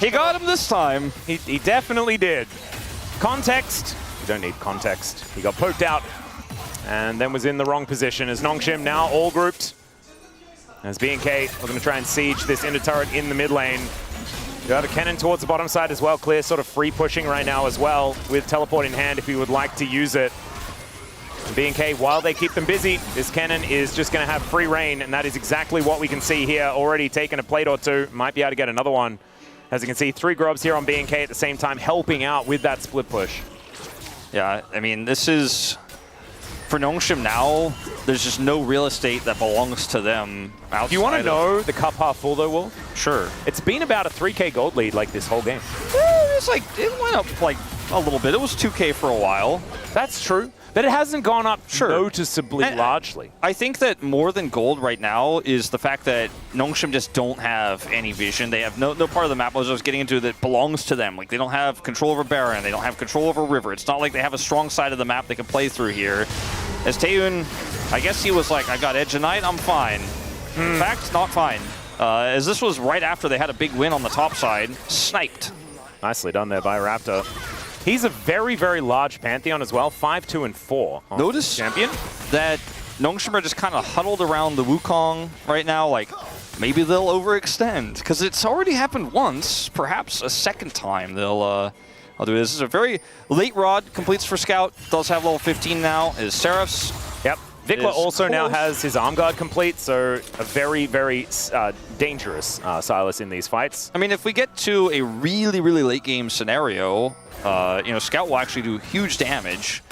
Speaker 2: he got him this time.
Speaker 1: He definitely did. Context. You don't need context. He got poked out and then was in the wrong position as Nongshim now all grouped. As BNK are going to try and siege this inner turret in the mid lane. You have a cannon towards the bottom side as well. Clear sort of free pushing right now as well with teleport in hand if he would like to use it. And BNK, while they keep them busy, this cannon is just going to have free reign, and that is exactly what we can see here. Already taken a plate or two. Might be able to get another one. As you can see, 3 grubs here on BNK at the same time, helping out with that split push.
Speaker 2: Yeah, I mean, this is... For Nongshim now, there's just no real estate that belongs to them.
Speaker 1: Do you want to know the cup half full though, Wolf?
Speaker 2: Sure.
Speaker 1: It's been about a 3K gold lead like this whole game.
Speaker 2: It's like, it went up like a little bit. It was 2K for a while.
Speaker 1: That's true. But it hasn't gone up noticeably largely.
Speaker 2: I think that more than gold right now is the fact that Nongshim just don't have any vision. They have no part of the map, as I was getting into, that belongs to them. Like, they don't have control over Baron. They don't have control over River. It's not like they have a strong side of the map they can play through here. As Taeun, I guess he was like, I got Edge Knight, I'm fine. In fact, not fine. As this was right after they had a big win on the top side. Sniped.
Speaker 1: Nicely done there by Raptor. He's a very, very large Pantheon as well, 5, 2, and 4.
Speaker 2: Notice
Speaker 1: champion
Speaker 2: that Nongshim are just kind of huddled around the Wukong right now. Like, maybe they'll overextend, because it's already happened once. Perhaps a second time they'll do this. This is a very late rod, completes for Scout, does have level 15 now, is Seraph's.
Speaker 1: Yep. Vikla also now
Speaker 2: close.
Speaker 1: has his arm guard complete, so a very, very dangerous Silas in these fights.
Speaker 2: I mean, if we get to a really, really late game scenario, you know, Scout will actually do huge damage,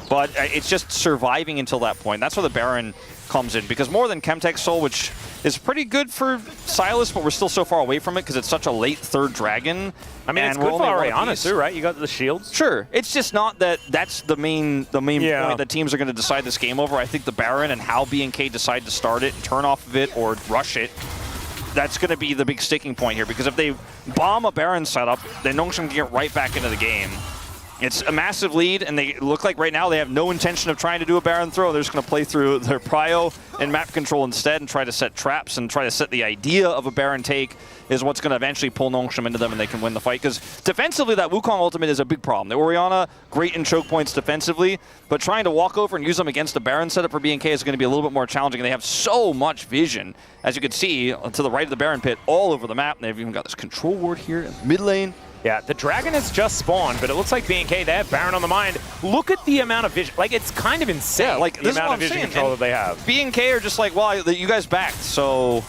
Speaker 2: but it's just surviving until that point. That's where the Baron comes in, because more than Chemtech Soul, which is pretty good for Silas, but we're still so far away from it because it's such a late third dragon.
Speaker 1: I mean, it's good for Ariana too, right? You got the shields.
Speaker 2: Sure. It's just not that that's the main point that teams are going to decide this game over. I think the Baron and how B&K decide to start it, turn off of it, or rush it, that's going to be the big sticking point here, because if they bomb a Baron setup, then Nongshim can get right back into the game. It's a massive lead, and they look like right now they have no intention of trying to do a Baron throw. They're just going to play through their prio and map control instead and try to set traps and try to set the idea of a Baron take is what's going to eventually pull Nongshim into them and they can win the fight. Because defensively, that Wukong ultimate is a big problem. The Orianna, great in choke points defensively, but trying to walk over and use them against the Baron setup for B&K is going to be a little bit more challenging. And they have so much vision, as you can see, to the right of the Baron pit, all over the map. And they've even got this control ward here in the mid lane.
Speaker 1: Yeah, the Dragon has just spawned, but it looks like B&K, they have Baron on the mind. Look at the amount of vision. Like, it's kind of insane,
Speaker 2: yeah, like,
Speaker 1: the amount of vision control that they have.
Speaker 2: B&K are just like, well, you guys backed, so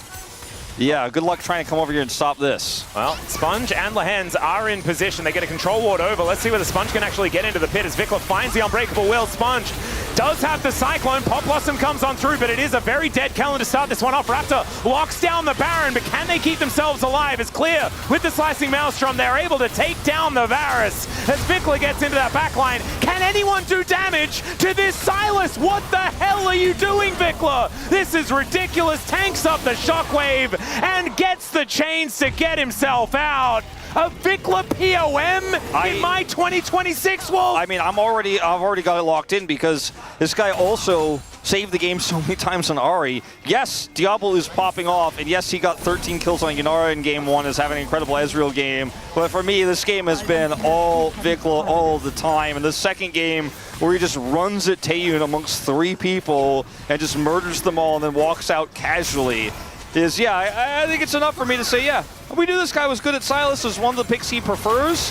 Speaker 2: yeah, good luck trying to come over here and stop this.
Speaker 1: Well, Sponge and Lehens are in position. They get a control ward over. Let's see whether Sponge can actually get into the pit as Vikla finds the unbreakable will. Sponge does have the Cyclone. Pop Blossom comes on through, but it is a very dead Kellen to start this one off. Raptor locks down the Baron, but can they keep themselves alive? It's clear with the Slicing Maelstrom, they're able to take down the Varus as Vikla gets into that backline. Can anyone do damage to this Silas? What the hell are you doing, Vikla? This is ridiculous. Tanks up the Shockwave and gets the chains to get himself out. A Vikla POM in my 2026 Wolf.
Speaker 2: I mean, I've already got it locked in because this guy also saved the game so many times on Ahri. Yes, Diablo is popping off, and yes, he got 13 kills on Yunara in game 1, is having an incredible Ezreal game. But for me, this game has been all Vikla all the time. And the second game, where he just runs at Taeyun amongst 3 people and just murders them all and then walks out casually, is, yeah, I think it's enough for me to say, yeah, we knew this guy was good at Silas, is one of the picks he prefers.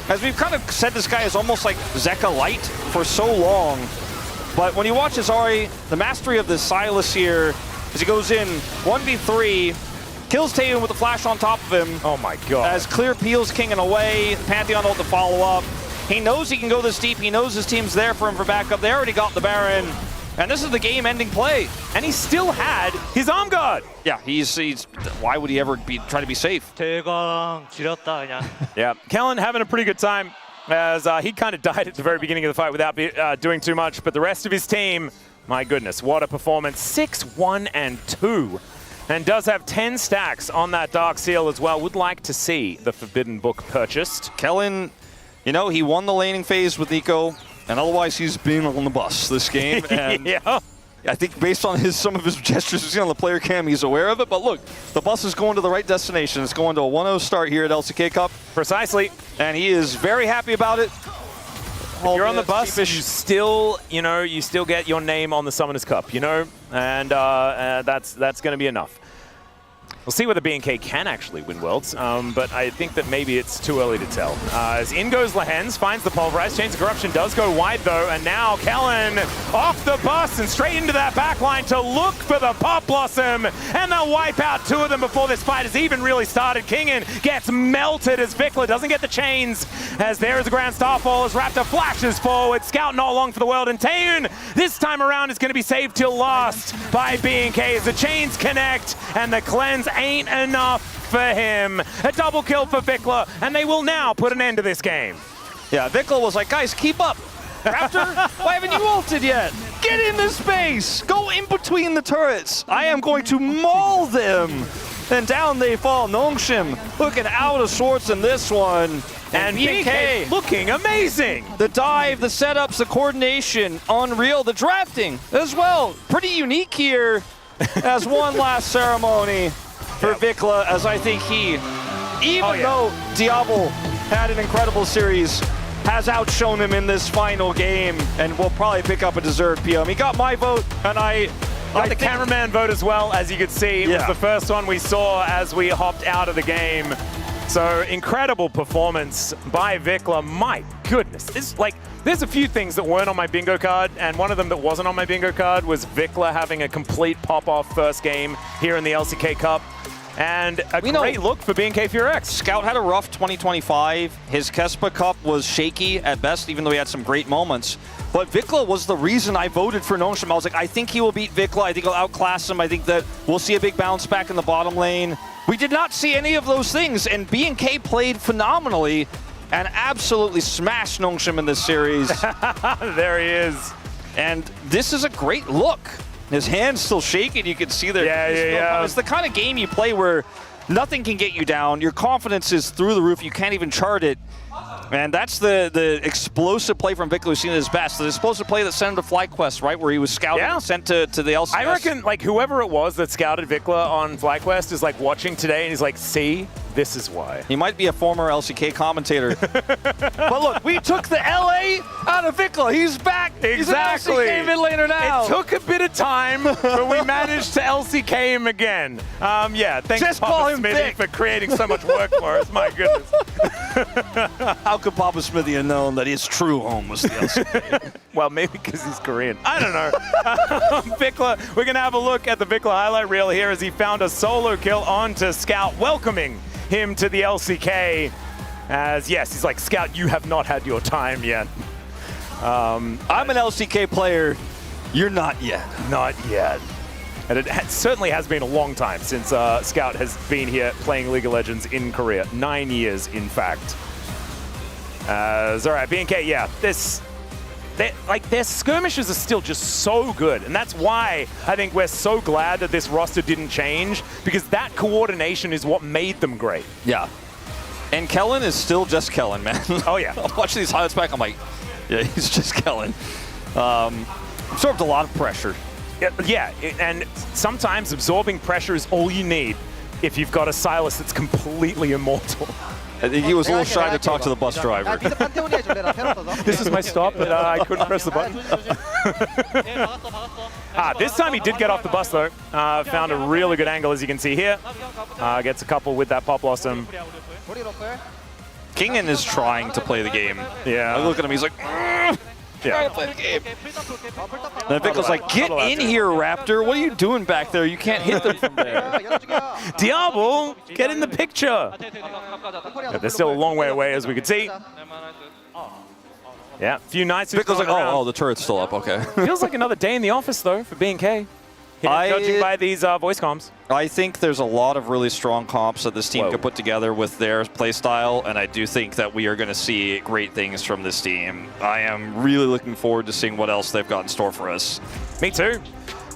Speaker 2: As we've kind of said, this guy is almost like Zeka Light for so long. But when you watch his Ahri, the mastery of this Silas here, as he goes in 1v3, kills Taeyun with the flash on top of him.
Speaker 1: Oh my god.
Speaker 2: As Clear peels King away, Pantheon ult to follow up. He knows he can go this deep, he knows his team's there for him for backup. They already got the Baron. And this is the game-ending play.
Speaker 1: And he still had his arm guard.
Speaker 2: Yeah, he's why would he ever try to be safe?
Speaker 3: 대강 지렸다 그냥.
Speaker 1: Yeah, Kellen having a pretty good time as he kind of died at the very beginning of the fight without doing too much. But the rest of his team, my goodness, what a performance. 6-1-2. And does have 10 stacks on that Dark Seal as well. Would like to see the Forbidden Book purchased.
Speaker 2: Kellen, you know, he won the laning phase with Nico. And otherwise, he's been on the bus this game. And
Speaker 1: yeah.
Speaker 2: I think based on some of his gestures we've seen on the player cam, he's aware of it. But look, the bus is going to the right destination. It's going to a 1-0 start here at LCK Cup.
Speaker 1: Precisely.
Speaker 2: And he is very happy about it.
Speaker 1: You're on the bus, you still, you still get your name on the Summoners Cup, and that's going to be enough. We'll see whether B&K can actually win Worlds, but I think that maybe it's too early to tell. As in goes Lehens, finds the Pulverize. Chains of Corruption does go wide though, and now Kellen off the bus and straight into that backline to look for the Pop Blossom, and they'll wipe out 2 of them before this fight has even really started. Kingen gets melted as Vikla doesn't get the chains, as there is a Grand Starfall as Raptor flashes forward. Scout not long for the world, and Taeyun this time around is going to be saved till last by B&K as the chains connect, and the cleanse ain't enough for him. A double kill for Vikla, and they will now put an end to this game.
Speaker 2: Yeah, Vikla was like, guys, keep up. Raptor, why haven't you ulted yet? Get in this space. Go in between the turrets. I am going to maul them. And down they fall. Nongshim looking out of sorts in this one.
Speaker 1: And B&K looking amazing.
Speaker 2: The dive, the setups, the coordination, unreal. The drafting as well. Pretty unique here as one last ceremony for Vikla, as I think he, even though Diablo had an incredible series, has outshone him in this final game and will probably pick up a deserved PM. He got my vote, and I
Speaker 1: Got the cameraman vote as well, as you could see. It was the first one we saw as we hopped out of the game. So incredible performance by Vikla. My goodness, there's a few things that weren't on my bingo card, and one of them that wasn't on my bingo card was Vikla having a complete pop-off first game here in the LCK Cup. And a great look for BNK FureX.
Speaker 2: Scout had a rough 2025. His Kespa Cup was shaky at best, even though he had some great moments. But Vikla was the reason I voted for Nongshim. I was like, I think he will beat Vikla. I think he'll outclass him. I think that we'll see a big bounce back in the bottom lane. We did not see any of those things, and BNK played phenomenally and absolutely smashed Nongshim in this series.
Speaker 1: There he is.
Speaker 2: And this is a great look. His hand's still shaking. You can see there.
Speaker 1: Yeah.
Speaker 2: It's the kind of game you play where nothing can get you down. Your confidence is through the roof. You can't even chart it. And that's the explosive play from Vikla, who's seen at his best. The explosive play that sent him to FlyQuest, right, where he was scouted and sent to the LCS.
Speaker 1: I reckon, like, whoever it was that scouted Vikla on FlyQuest is, like, watching today, and he's like, see, this is why.
Speaker 2: He might be a former LCK commentator. But look, we took the LA out of Vikla. He's back.
Speaker 1: Exactly.
Speaker 2: He's an LCK mid laner now.
Speaker 1: It took a bit of time, but we managed to LCK him again. Thanks
Speaker 2: Just call
Speaker 1: Papa
Speaker 2: him
Speaker 1: Smithy
Speaker 2: Vic.
Speaker 1: for creating so much work for us. My goodness.
Speaker 2: How could Papa Smithy have known that his true home was the LCK?
Speaker 1: Well, maybe because he's Korean. I don't know. Vikla, we're going to have a look at the Vikla highlight reel here as he found a solo kill onto Scout, welcoming him to the LCK. As, yes, he's like, Scout, you have not had your time yet.
Speaker 2: I'm an LCK player. You're not yet.
Speaker 1: Not yet. And it certainly has been a long time since Scout has been here playing League of Legends in Korea. 9 years, in fact. All right, BNK, their skirmishes are still just so good. And that's why I think we're so glad that this roster didn't change, because that coordination is what made them great.
Speaker 2: Yeah. And Kellen is still just Kellen, man.
Speaker 1: Oh, yeah.
Speaker 2: I'm watching these highlights back, I'm like, yeah, he's just Kellen. Absorbed a lot of pressure.
Speaker 1: Yeah, and sometimes absorbing pressure is all you need if you've got a Silas that's completely immortal.
Speaker 2: I think he was a little shy to talk to the bus driver.
Speaker 1: This is my stop, but I couldn't press the button. This time he did get off the bus, though. Found a really good angle, as you can see here. Gets a couple with that pop blossom.
Speaker 2: Kingen is trying to play the game.
Speaker 1: Yeah.
Speaker 2: I look at him, he's like,
Speaker 1: yeah.
Speaker 2: play the game. And Vikkel's like, get in here, Raptor. What are you doing back there? You can't hit them from there.
Speaker 1: Diablo, get in the picture. Yeah, they're still a long way away, as we can see. Yeah, a few nights.
Speaker 2: Vikkel's like, oh, the turret's still up, okay.
Speaker 1: Feels like another day in the office, though, for BNK. Judging by these voice comms.
Speaker 2: I think there's a lot of really strong comps that this team could put together with their play style, and I do think that we are going to see great things from this team. I am really looking forward to seeing what else they've got in store for us.
Speaker 1: Me too.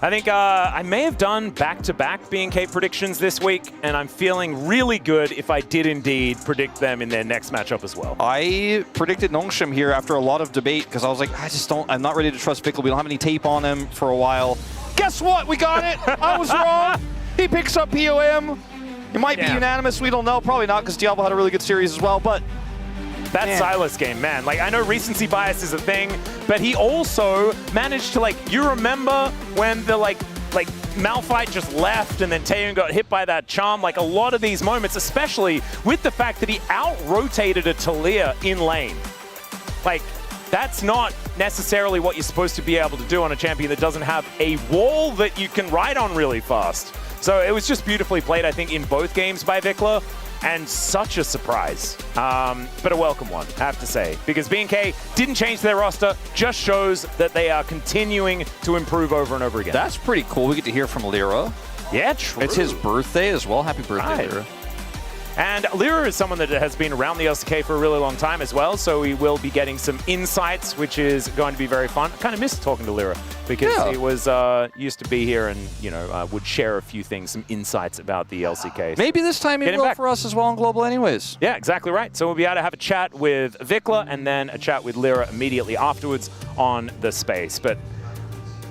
Speaker 1: I think I may have done back-to-back BNK predictions this week, and I'm feeling really good if I did indeed predict them in their next matchup as well.
Speaker 2: I predicted Nongshim here after a lot of debate because I was like, I'm not ready to trust Vikkel. We don't have any tape on him for a while. Guess what? We got it. I was wrong. He picks up POM. It might be unanimous. We don't know. Probably not because Diablo had a really good series as well, but
Speaker 1: that Silas game, man. Like, I know recency bias is a thing, but he also managed to, like, you remember when the, like Malphite just left and then Taeyun got hit by that charm? Like, a lot of these moments, especially with the fact that he out-rotated a Talia in lane. Like, that's not necessarily what you're supposed to be able to do on a champion that doesn't have a wall that you can ride on really fast. So it was just beautifully played, I think, in both games by Vikla. And such a surprise, but a welcome one, I have to say, because BNK didn't change their roster, just shows that they are continuing to improve over and over again.
Speaker 2: That's pretty cool. We get to hear from Lyra.
Speaker 1: Yeah, true.
Speaker 2: It's his birthday as well. Happy birthday, Lyra.
Speaker 1: And Lyra is someone that has been around the LCK for a really long time as well, so we will be getting some insights, which is going to be very fun. I kind of missed talking to Lyra because he was used to be here and, you know, would share a few things, some insights about the LCK.
Speaker 2: Maybe this time he will for us as well on Global anyways.
Speaker 1: Yeah, exactly right. So we'll be able to have a chat with Vikla and then a chat with Lyra immediately afterwards on the space. But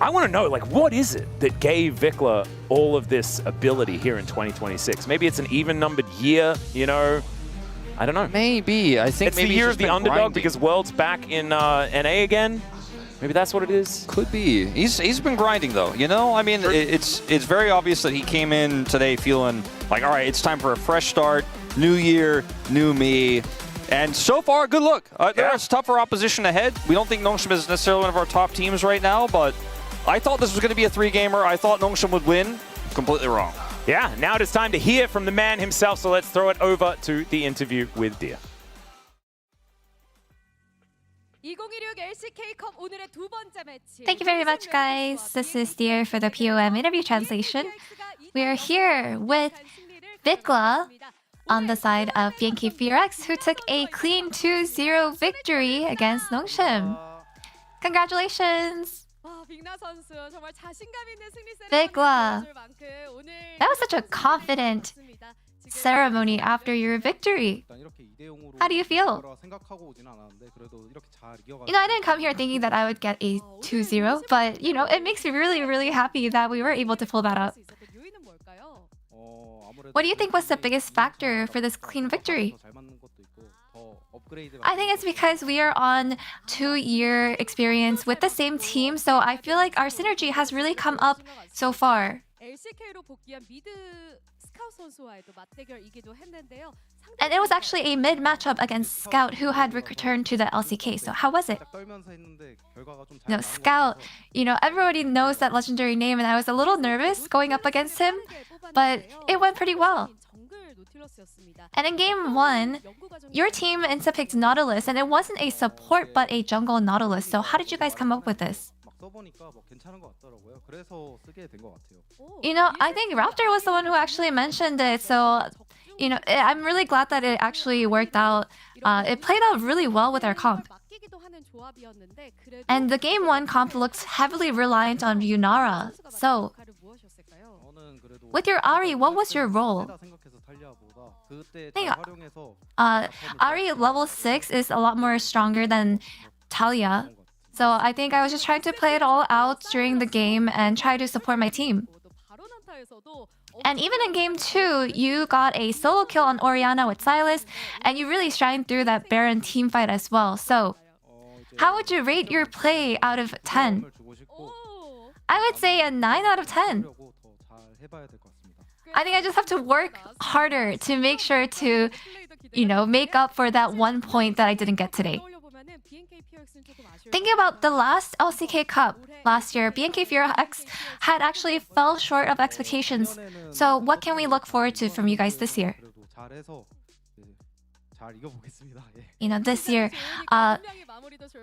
Speaker 1: I want to know, like, what is it that gave Vikla all of this ability here in 2026? Maybe it's an even-numbered year, you know? I don't know.
Speaker 2: Maybe. I think
Speaker 1: it's
Speaker 2: maybe
Speaker 1: the year of the underdog because World's back in NA again. Maybe that's what it is.
Speaker 2: Could be. He's been grinding though. You know, I mean, it's very obvious that he came in today feeling like, all right, it's time for a fresh start, new year, new me. And so far, good look. There's tougher opposition ahead. We don't think Nongshim is necessarily one of our top teams right now, but I thought this was going to be a 3-gamer. I thought Nongshim would win. Completely wrong.
Speaker 1: Yeah, now it is time to hear from the man himself, so let's throw it over to the interview with Deer.
Speaker 6: Thank you very much, guys. This is Deer for the POM interview translation. We are here with Vikla on the side of BNK VRX, who took a clean 2-0 victory against Nongshim. Congratulations! Vikla, that was such a confident ceremony after your victory. How do you feel? You know, I didn't come here thinking that I would get a 2-0, but, you know, it makes me really, really happy that we were able to pull that up. What do you think was the biggest factor for this clean victory? I think it's because we are on 2-year experience with the same team, so I feel like our synergy has really come up so far. And it was actually a mid matchup against Scout, who had returned to the LCK. So how was it? No, Scout, you know, everybody knows that legendary name, and I was a little nervous going up against him, but it went pretty well. And in game 1, your team instead picked Nautilus, and it wasn't a support but a jungle Nautilus. So how did you guys come up with this? You know, I think Raptor was the one who actually mentioned it, so, you know, I'm really glad that it actually worked out. It played out really well with our comp. And the game 1 comp looks heavily reliant on Yunara. So, with your Ahri, what was your role? I think Ahri level 6 is a lot more stronger than Talia. So I think I was just trying to play it all out during the game and try to support my team. And even in game 2, you got a solo kill on Orianna with Sylas, and you really shined through that Baron team fight as well. So, how would you rate your play out of 10? I would say a 9 out of 10. I think I just have to work harder to make sure to, you know, make up for that 1 point that I didn't get today. Thinking about the last LCK Cup last year, BNK VRX had actually fell short of expectations. So what can we look forward to from you guys this year? You know, this year,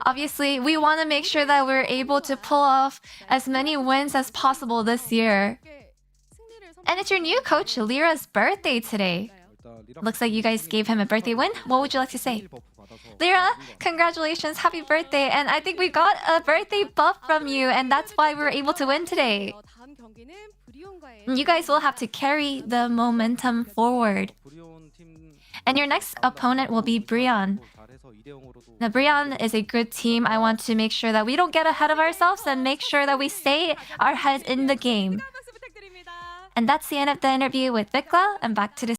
Speaker 6: obviously, we want to make sure that we're able to pull off as many wins as possible this year. And it's your new coach, Lyra's birthday today. Looks like you guys gave him a birthday win. What would you like to say? Lyra, congratulations, happy birthday. And I think we got a birthday buff from you, and that's why we were able to win today. You guys will have to carry the momentum forward. And your next opponent will be Brion. Now, Brion is a good team. I want to make sure that we don't get ahead of ourselves and make sure that we stay our heads in the game. And that's the end of the interview with Vikla. And back to the